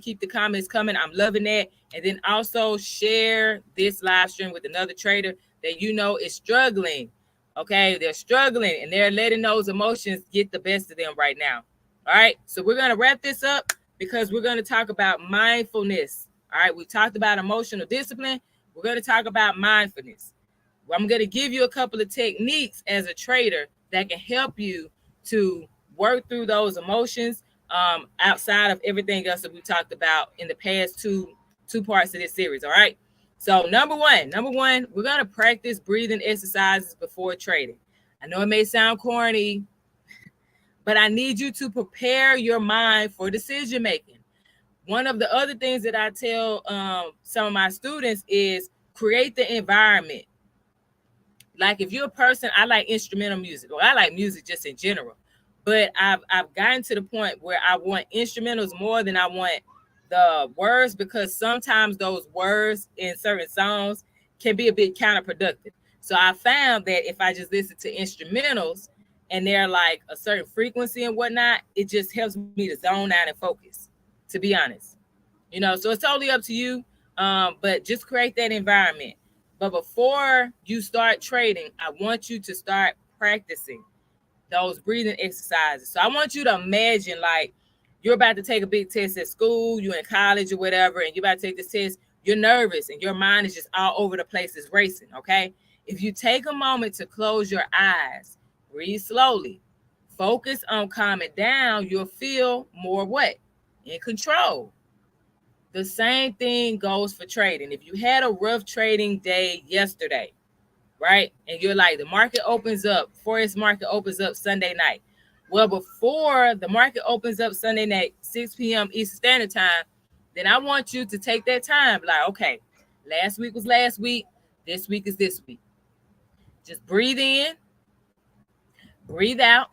Keep the comments coming. I'm loving that. And then also share this live stream with another trader that you know is struggling. Okay, they're struggling and they're letting those emotions get the best of them right now. All right, so we're going to wrap this up because we're going to talk about mindfulness. All right, we talked about emotional discipline. We're going to talk about mindfulness. I'm going to give you a couple of techniques as a trader that can help you to work through those emotions outside of everything else that we talked about in the past two parts of this series. All right. So number one, we're going to practice breathing exercises before trading. I know it may sound corny, but I need you to prepare your mind for decision making. One of the other things that I tell some of my students is create the environment. Like if you're a person, I like instrumental music, or I like music just in general. But I've gotten to the point where I want instrumentals more than I want the words, because sometimes those words in certain songs can be a bit counterproductive. So I found that if I just listen to instrumentals and they're like a certain frequency and whatnot, it just helps me to zone out and focus, to be honest. So it's totally up to you. But just create that environment. But before you start trading, I want you to start practicing those breathing exercises. So I want you to imagine like you're about to take a big test at school, you're in college or whatever, and you're about to take this test. You're nervous and your mind is just all over the place, it's racing, okay? If you take a moment to close your eyes, breathe slowly, focus on calming down, you'll feel more what? In control. The same thing goes for trading. If you had a rough trading day yesterday, right? And you're like, the market opens up, Forex market opens up Sunday night. Well, before the market opens up Sunday night, 6 p.m. Eastern Standard Time, then I want you to take that time. Like, okay, last week was last week. This week is this week. Just breathe in, breathe out,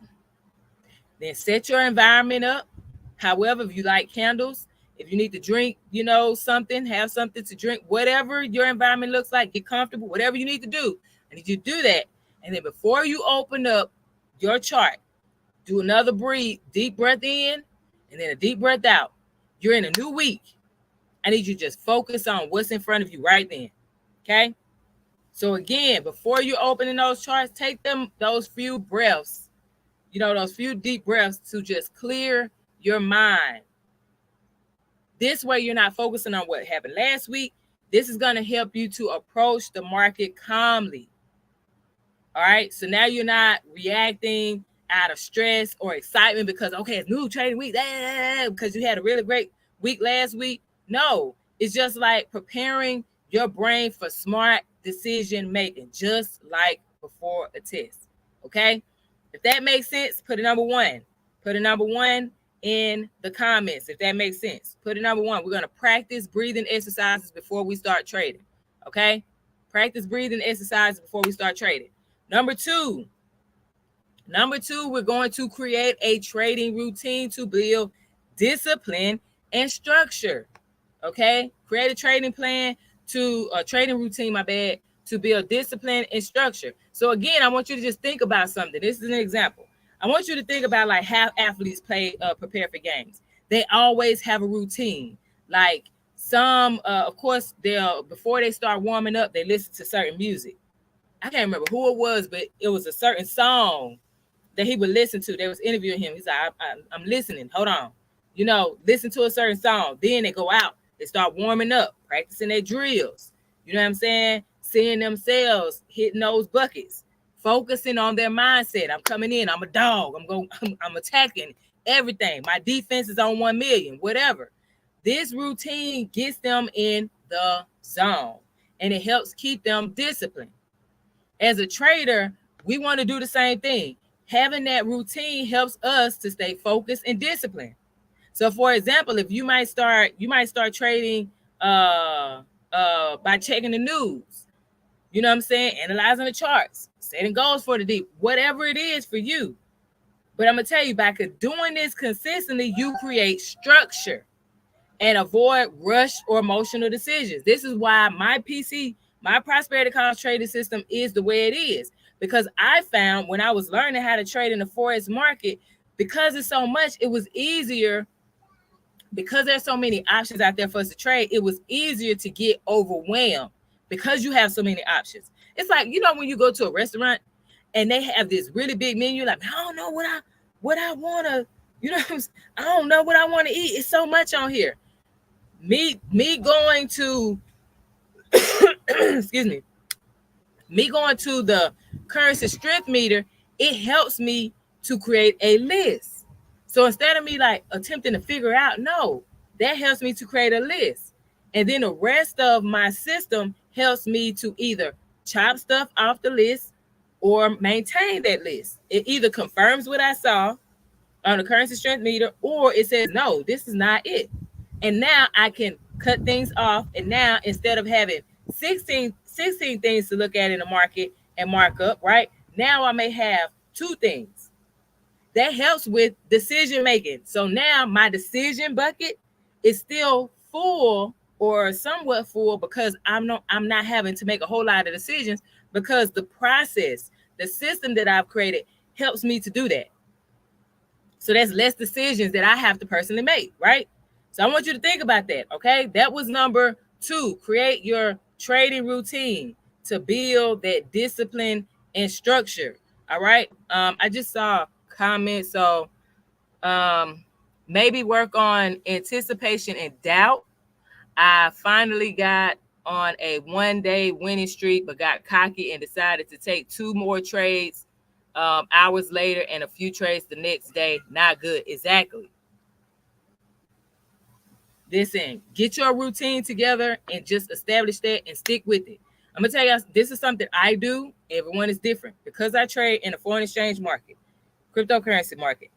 then set your environment up. However, if you like candles, if you need to drink, something, have something to drink, whatever your environment looks like, get comfortable, whatever you need to do. I need you to do that. And then before you open up your chart, do another deep breath in, and then a deep breath out. You're in a new week. I need you to just focus on what's in front of you right then. Okay? So again, before you open those charts, take those few breaths, those few deep breaths to just clear your mind. This way you're not focusing on what happened last week. This is going to help you to approach the market calmly. All right. So now you're not reacting out of stress or excitement because, okay, it's new trading week, because you had a really great week last week. No, it's just like preparing your brain for smart decision making, just like before a test. Okay. If that makes sense, put a number one. Put a number one in the comments, if that makes sense. Put a number one. We're going to practice breathing exercises before we start trading. Okay. Practice breathing exercises before we start trading. Number two, we're going to create a trading routine to build discipline and structure. Okay. Create a trading routine, to build discipline and structure. So again, I want you to just think about something. This is an example. I want you to think about like how athletes prepare for games. They always have a routine. Like some, of course, before they start warming up, they listen to certain music. I can't remember who it was, but it was a certain song that he would listen to. They was interviewing him. He's like, I'm listening. Hold on. Listen to a certain song. Then they go out. They start warming up, practicing their drills. You know what I'm saying? Seeing themselves hitting those buckets, focusing on their mindset. I'm coming in. I'm a dog. I'm attacking everything. My defense is on 1 million, whatever. This routine gets them in the zone, and it helps keep them disciplined. As a trader, we want to do the same thing. Having that routine helps us to stay focused and disciplined. So, for example, if you might start trading by checking the news. You know what I'm saying? Analyzing the charts, setting goals for the deep, whatever it is for you. But I'm gonna tell you, by doing this consistently, you create structure. and avoid rush or emotional decisions. This is why my prosperity cost trading system is the way it is. Because I found when I was learning how to trade in the forex market, because it's so much, it was easier because there's so many options out there for us to trade. It was easier to get overwhelmed because you have so many options. It's like, when you go to a restaurant and they have this really big menu, like, I don't know what I want to, I don't know what I want to eat. It's so much on here. Me going to excuse me going to the currency strength meter, it helps me to create a list. So instead of me like attempting to figure out, no, that helps me to create a list. And then the rest of my system helps me to either chop stuff off the list or maintain that list. It either confirms what I saw on the currency strength meter, or it says, no, this is not it. And now I can cut things off. And now instead of having 16 things to look at in the market and mark up, right? Now I may have 2 things. That helps with decision making. So now my decision bucket is still full or somewhat full because I'm not having to make a whole lot of decisions, because the process, the system that I've created helps me to do that. So that's less decisions that I have to personally make, right? So I want you to think about that, okay? That was number 2. Create your trading routine to build that discipline and structure, all right? I just saw a comment. So maybe work on anticipation and doubt. I finally got on a 1-day winning streak, but got cocky and decided to take 2 more trades hours later and a few trades the next day. Not good. Exactly. Listen, get your routine together and just establish that and stick with it. I'm gonna tell you, this is something I do. Everyone is different because I trade in the foreign exchange market, cryptocurrency market.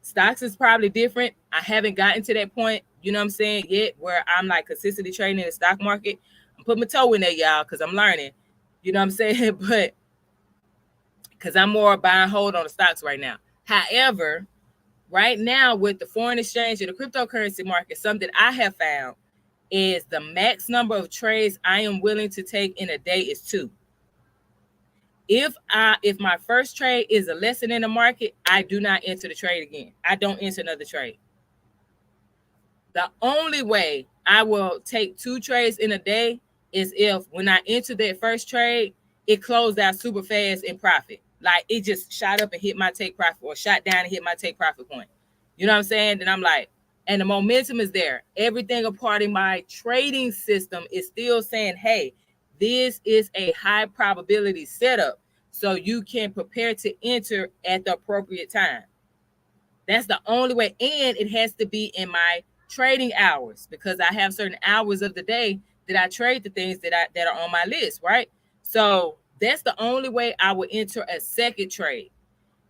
Stocks is probably different. I haven't gotten to that point, you know what I'm saying, yet, where I'm like consistently trading in the stock market. I'm putting my toe in there, y'all, because I'm learning, you know what I'm saying? But because I'm more buy and hold on the stocks right now. However, right now with the foreign exchange and the cryptocurrency market, something I have found is the max number of trades I am willing to take in a day is 2. If my first trade is a lesson in the market, I do not enter the trade again. I don't enter another trade. The only way I will take 2 trades in a day is if when I enter that first trade, it closed out super fast in profit. Like it just shot up and hit my take profit, or shot down and hit my take profit point. You know what I'm saying? Then I'm like, and the momentum is there. Everything a part of my trading system is still saying, hey, this is a high probability setup, so you can prepare to enter at the appropriate time. That's the only way. And it has to be in my trading hours, because I have certain hours of the day that I trade the things that are on my list, right? So that's the only way I would enter a second trade.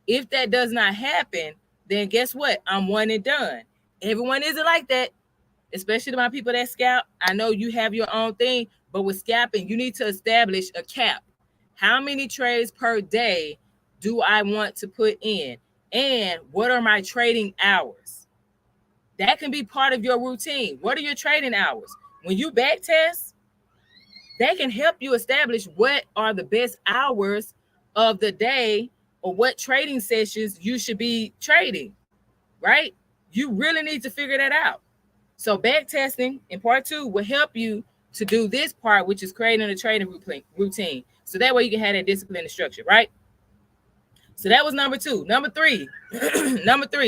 If that does not happen, then guess what? I'm one and done. Everyone isn't like that, especially my people that scalp. I know you have your own thing, but with scalping, you need to establish a cap. How many trades per day do I want to put in? And what are my trading hours? That can be part of your routine. What are your trading hours? When you back test, that can help you establish what are the best hours of the day, or what trading sessions you should be trading, right? You really need to figure that out. So back testing in part 2 will help you to do this part, which is creating a trading routine. So that way you can have that discipline and structure, right? So that was number 2. Number 3,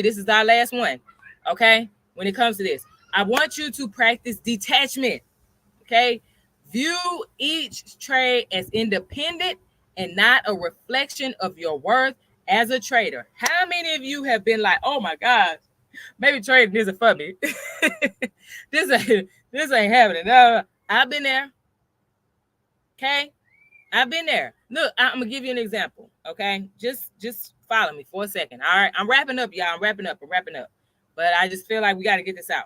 this is our last one, okay? When it comes to this, I want you to practice detachment, okay? View each trade as independent and not a reflection of your worth as a trader. How many of you have been like, oh my God, maybe trading isn't for me. this ain't happening. No, I've been there. Okay. I've been there. Look, I'm gonna give you an example. Okay. Just follow me for a second. All right. I'm wrapping up, y'all. I'm wrapping up. But I just feel like we got to get this out.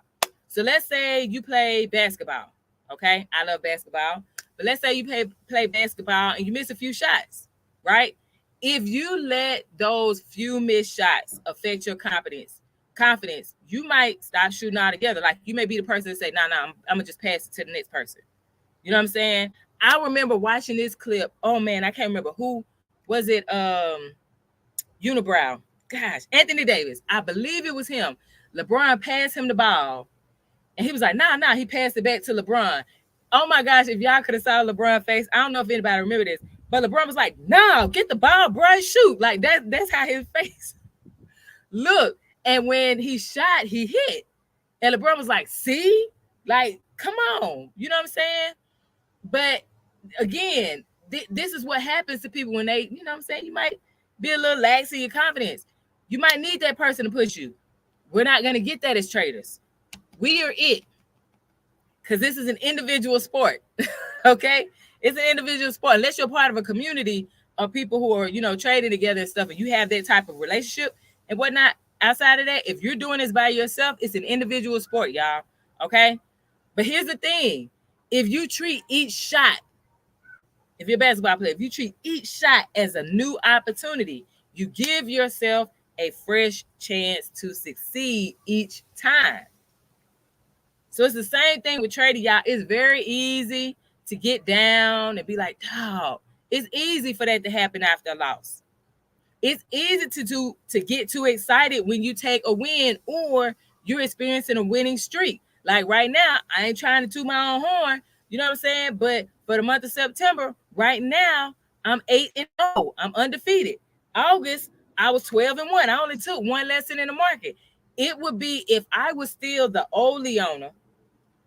So let's say you play basketball. Okay. I love basketball. But let's say you play basketball and you miss a few shots, right? If you let those few missed shots affect your confidence, confidence, you might stop shooting altogether. Like you may be the person that say, nah, I'm gonna just pass it to the next person. You know what I'm saying? I remember watching this clip. Oh man, I can't remember who was it. Unibrow. Gosh, Anthony Davis. I believe it was him. LeBron passed him the ball, and he was like, nah. He passed it back to LeBron. Oh my gosh, if y'all could have saw LeBron's face, I don't know if anybody remember this, but LeBron was like, no, get the ball, bro, shoot. Like that's how his face looked. And when he shot, he hit. And LeBron was like, see? Like, come on. You know what I'm saying? But again, this is what happens to people when they, you know what I'm saying? You might be a little lax in your confidence. You might need that person to push you. We're not going to get that as traders. We are it. Because this is an individual sport. Okay? It's an individual sport. Unless you're part of a community of people who are, you know, trading together and stuff, and you have that type of relationship and whatnot. Outside of that, if you're doing this by yourself, it's an individual sport, y'all. Okay? But here's the thing. If you treat each shot, if you're a basketball player, if you treat each shot as a new opportunity, you give yourself a fresh chance to succeed each time. So it's the same thing with trading, y'all. It's very easy to get down and be like, dog. It's easy for that to happen after a loss. It's easy to get too excited when you take a win or you're experiencing a winning streak. Like right now, I ain't trying to toot my own horn, you know what I'm saying? But for the month of September, right now, I'm 8-0. I'm undefeated. August, I was 12-1. I only took one lesson in the market. It would be, if I was still the old Leona,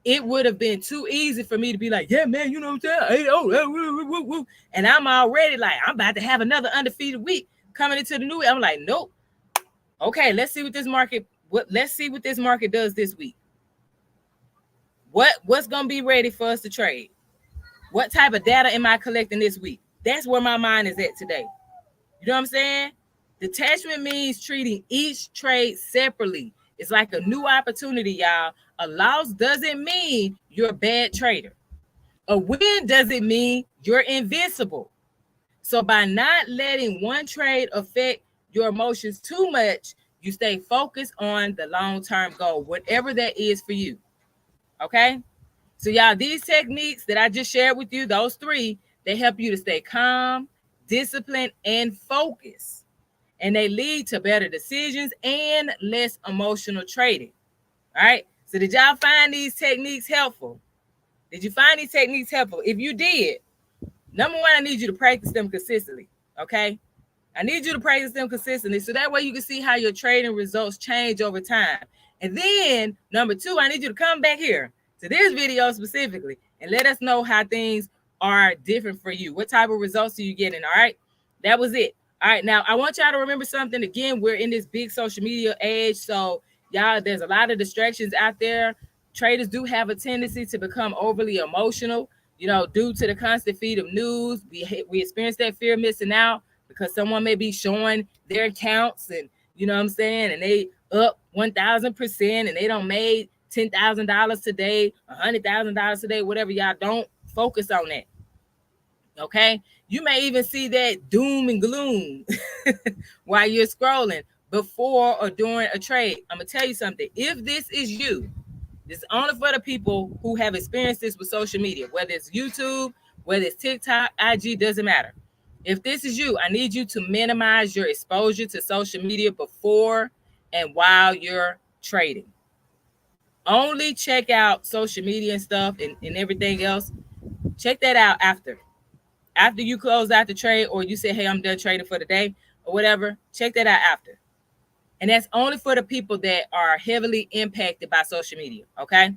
it would have been too easy for me to be like, yeah, man, you know what I'm saying? 8-0. And I'm already like, I'm about to have another undefeated week coming into the new week. I'm like, nope. Okay, let's see what this market does this week. What's gonna be ready for us to trade? What type of data am I collecting this week? That's where my mind is at today. You know what I'm saying? Detachment means treating each trade separately. It's like a new opportunity, y'all. A loss doesn't mean you're a bad trader. A win doesn't mean you're invincible. So by not letting one trade affect your emotions too much, you stay focused on the long-term goal, whatever that is for you. Okay? So y'all, these techniques that I just shared with you, those three, they help you to stay calm, disciplined, and focused. And they lead to better decisions and less emotional trading. All right? So did y'all find these techniques helpful? Did you find these techniques helpful? If you did, number one, I need you to practice them consistently. Okay? I need you to practice them consistently so that way you can see how your trading results change over time. And then number two, I need you to come back here to this video specifically and let us know how things are different for you. What type of results are you getting? All right. That was it. All right. Now I want y'all to remember something. Again, we're in this big social media age. So y'all, there's a lot of distractions out there. Traders do have a tendency to become overly emotional, you know, due to the constant feed of news. We experience that fear of missing out because someone may be showing their accounts and, you know what I'm saying, and they up 1,000% and they don't made $10,000 today, $100,000 today, whatever. Y'all don't focus on that. Okay. You may even see that doom and gloom while you're scrolling before or during a trade. I'm going to tell you something. If this is you, this is only for the people who have experienced this with social media, whether it's YouTube, whether it's TikTok, IG, doesn't matter. If this is you, I need you to minimize your exposure to social media before and while you're trading. Only check out social media and stuff and everything else. Check that out after you close out the trade, or you say, hey, I'm done trading for the day or whatever. Check that out after. And that's only for the people that are heavily impacted by social media. Okay.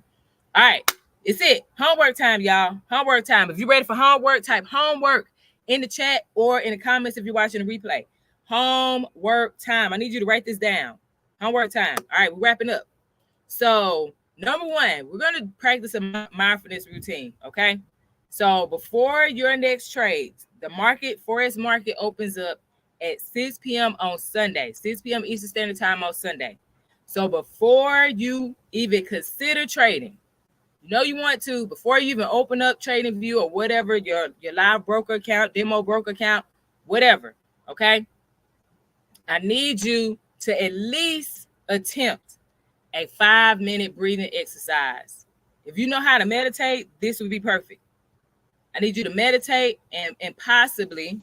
All right. It's it. Homework time, y'all. Homework time. If you're ready for homework, type homework in the chat or in the comments if you're watching the replay. Homework time. I need you to write this down. Homework time. All right. We're wrapping up. So number one, we're going to practice a mindfulness routine. Okay. So before your next trade, the Forex market opens up at 6 p.m. on Sunday, 6 p.m. Eastern Standard Time on Sunday. So before you even consider trading, you know you want to, before you even open up TradingView or whatever, your live broker account, demo broker account, whatever, okay? I need you to at least attempt a 5-minute breathing exercise. If you know how to meditate, this would be perfect. I need you to meditate and possibly,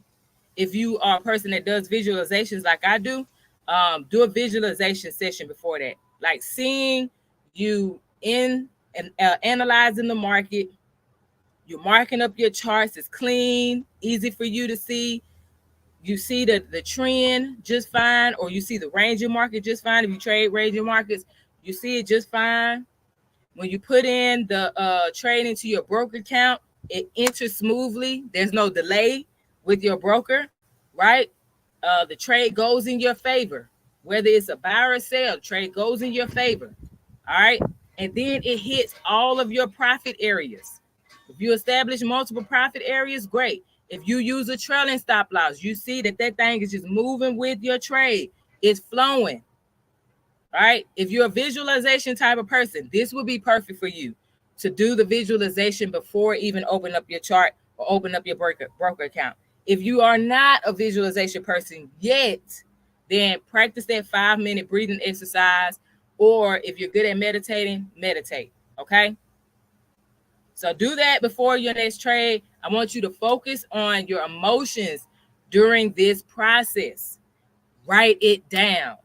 if you are a person that does visualizations like I do a visualization session before that. Like seeing you in and analyzing the market. You're marking up your charts. It's clean, easy for you to see. You see the trend just fine, or you see the ranging market just fine. If you trade ranging markets, you see it just fine. When you put in the trade into your broker account, it enters smoothly. There's no delay with your broker, right? The trade goes in your favor. Whether it's a buy or sell, the trade goes in your favor. All right. And then it hits all of your profit areas. If you establish multiple profit areas, great. If you use a trailing stop loss, you see that thing is just moving with your trade. It's flowing. All right. If you're a visualization type of person, this would be perfect for you to do the visualization before even open up your chart or open up your broker account. If you are not a visualization person yet, then practice that 5-minute breathing exercise. Or if you're good at meditating, meditate. Okay. So do that before your next trade. I want you to focus on your emotions during this process. Write it down.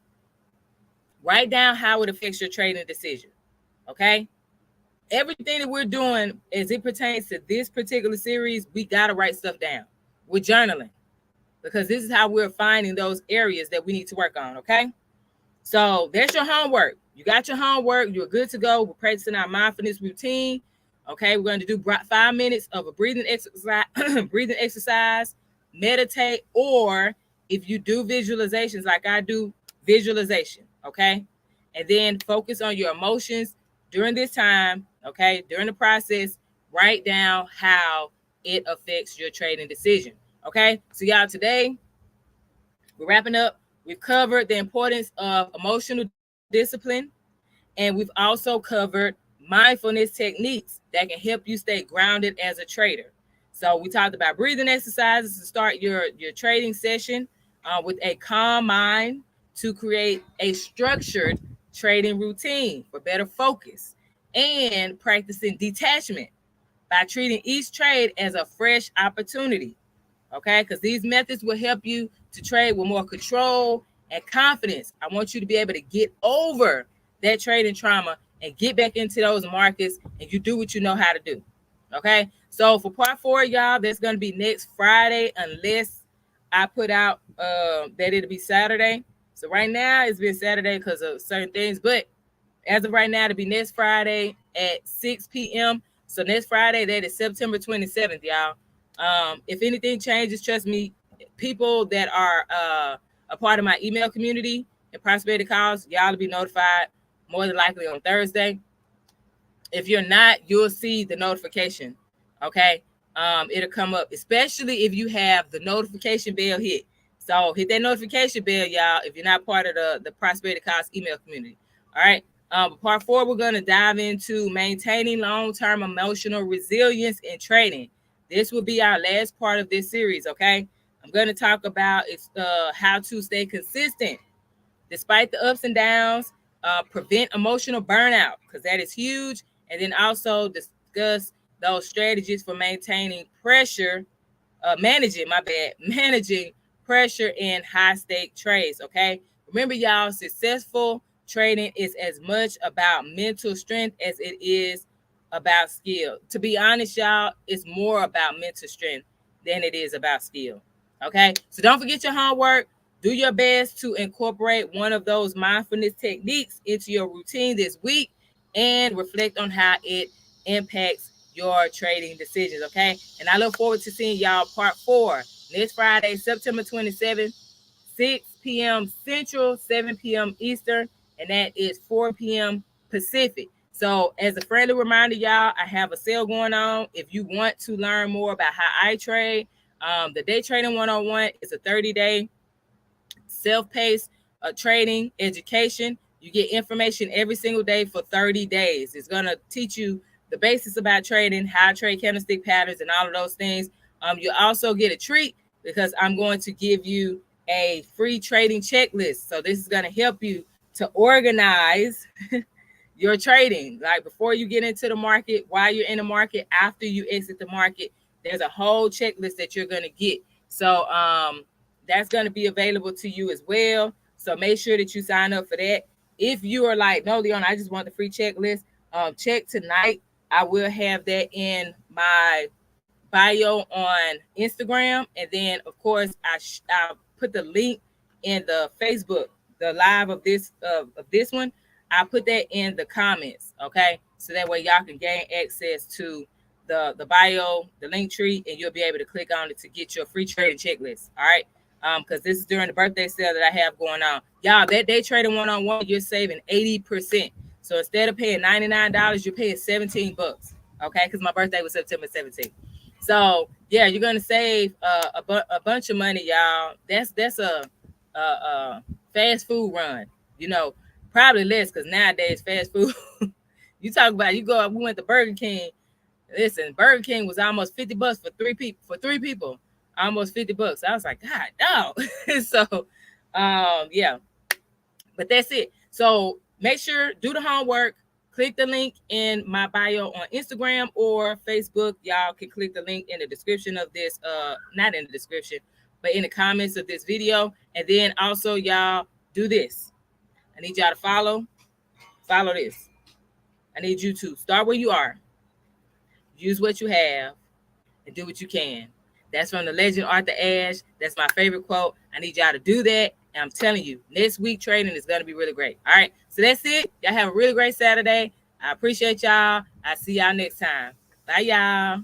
Write down how it affects your trading decision. Okay. Everything that we're doing as it pertains to this particular series, we got to write stuff down. We're journaling because this is how we're finding those areas that we need to work on. Okay. So there's your homework. You got your homework. You're good to go. We're practicing our mindfulness routine. Okay. We're going to do 5 minutes of a breathing exercise, meditate, or if you do visualizations like I do, visualization. Okay. And then focus on your emotions during this time. Okay. During the process, write down how it affects your trading decision. Okay. So y'all, today we're wrapping up. We've covered the importance of emotional discipline, and we've also covered mindfulness techniques that can help you stay grounded as a trader. So we talked about breathing exercises to start your trading session with a calm mind, to create a structured trading routine for better focus, and practicing detachment by treating each trade as a fresh opportunity. Okay, because these methods will help you to trade with more control and confidence. I want you to be able to get over that trading trauma and get back into those markets, and you do what you know how to do. Okay, so for part 4, y'all, that's going to be next Friday, unless I put out that it'll be Saturday. So right now it's been Saturday because of certain things, but as of right now, it'll be next Friday at 6 p.m. So next Friday, that is September 27th, y'all. If anything changes, trust me, people that are a part of my email community and Prosperity Calls, y'all will be notified more than likely on Thursday. If you're not, you'll see the notification. Okay. It'll come up, especially if you have the notification bell hit. So hit that notification bell, y'all, if you're not part of the Prosperity Calls email community. All right. Part 4, we're going to dive into maintaining long-term emotional resilience in trading. This will be our last part of this series. Okay. I'm going to talk about how to stay consistent despite the ups and downs, prevent emotional burnout, because that is huge. And then also discuss those strategies for managing pressure in high stake trades. Okay. Remember, y'all, successful trading is as much about mental strength as it is about skill. To be honest, y'all, it's more about mental strength than it is about skill. Okay. So don't forget your homework. Do your best to incorporate one of those mindfulness techniques into your routine this week and reflect on how it impacts your trading decisions. Okay. And I look forward to seeing y'all part 4 next Friday, September 27th, 6 p.m. Central, 7 p.m. Eastern, and that is 4 p.m. Pacific. So as a friendly reminder, y'all, I have a sale going on. If you want to learn more about how I trade, the Day Trading 101 is a 30-day self-paced trading education. You get information every single day for 30 days. It's going to teach you the basics about trading, how to trade candlestick patterns, and all of those things. You also get a treat because I'm going to give you a free trading checklist. So this is going to help you to organize your trading. Like before you get into the market, while you're in the market, after you exit the market, there's a whole checklist that you're going to get. So that's going to be available to you as well. So make sure that you sign up for that. If you are like, no, Leon, I just want the free checklist, check tonight. I will have that in my bio on Instagram, and then of course I'll put the link in the Facebook, the live of this one. I put that in the comments, okay? So that way y'all can gain access to the bio, the link tree, and you'll be able to click on it to get your free trading checklist. All right. Because this is during the birthday sale that I have going on. Y'all, that day trading one-on-one, you're saving 80%. So instead of paying $99, you're paying $17. Okay, because my birthday was September 17th. So yeah, you're gonna save a bunch of money, y'all. That's a fast food run. You know, probably less because nowadays fast food. You talk about you go up. We went to Burger King. Listen, Burger King was almost $50 for three people. For three people, almost $50. I was like, God, no. So, yeah, but that's it. So make sure do the homework. Click the link in my bio on Instagram or Facebook. Y'all can click the link in the description of this, not in the description, but in the comments of this video. And then also, y'all do this. I need y'all to follow this. I need you to start where you are, use what you have, and do what you can. That's from the legend Arthur Ashe. That's my favorite quote. I need y'all to do that. And I'm telling you, next week trading is going to be really great. All right. So that's it. Y'all have a really great Saturday. I appreciate y'all. I'll see y'all next time. Bye, y'all.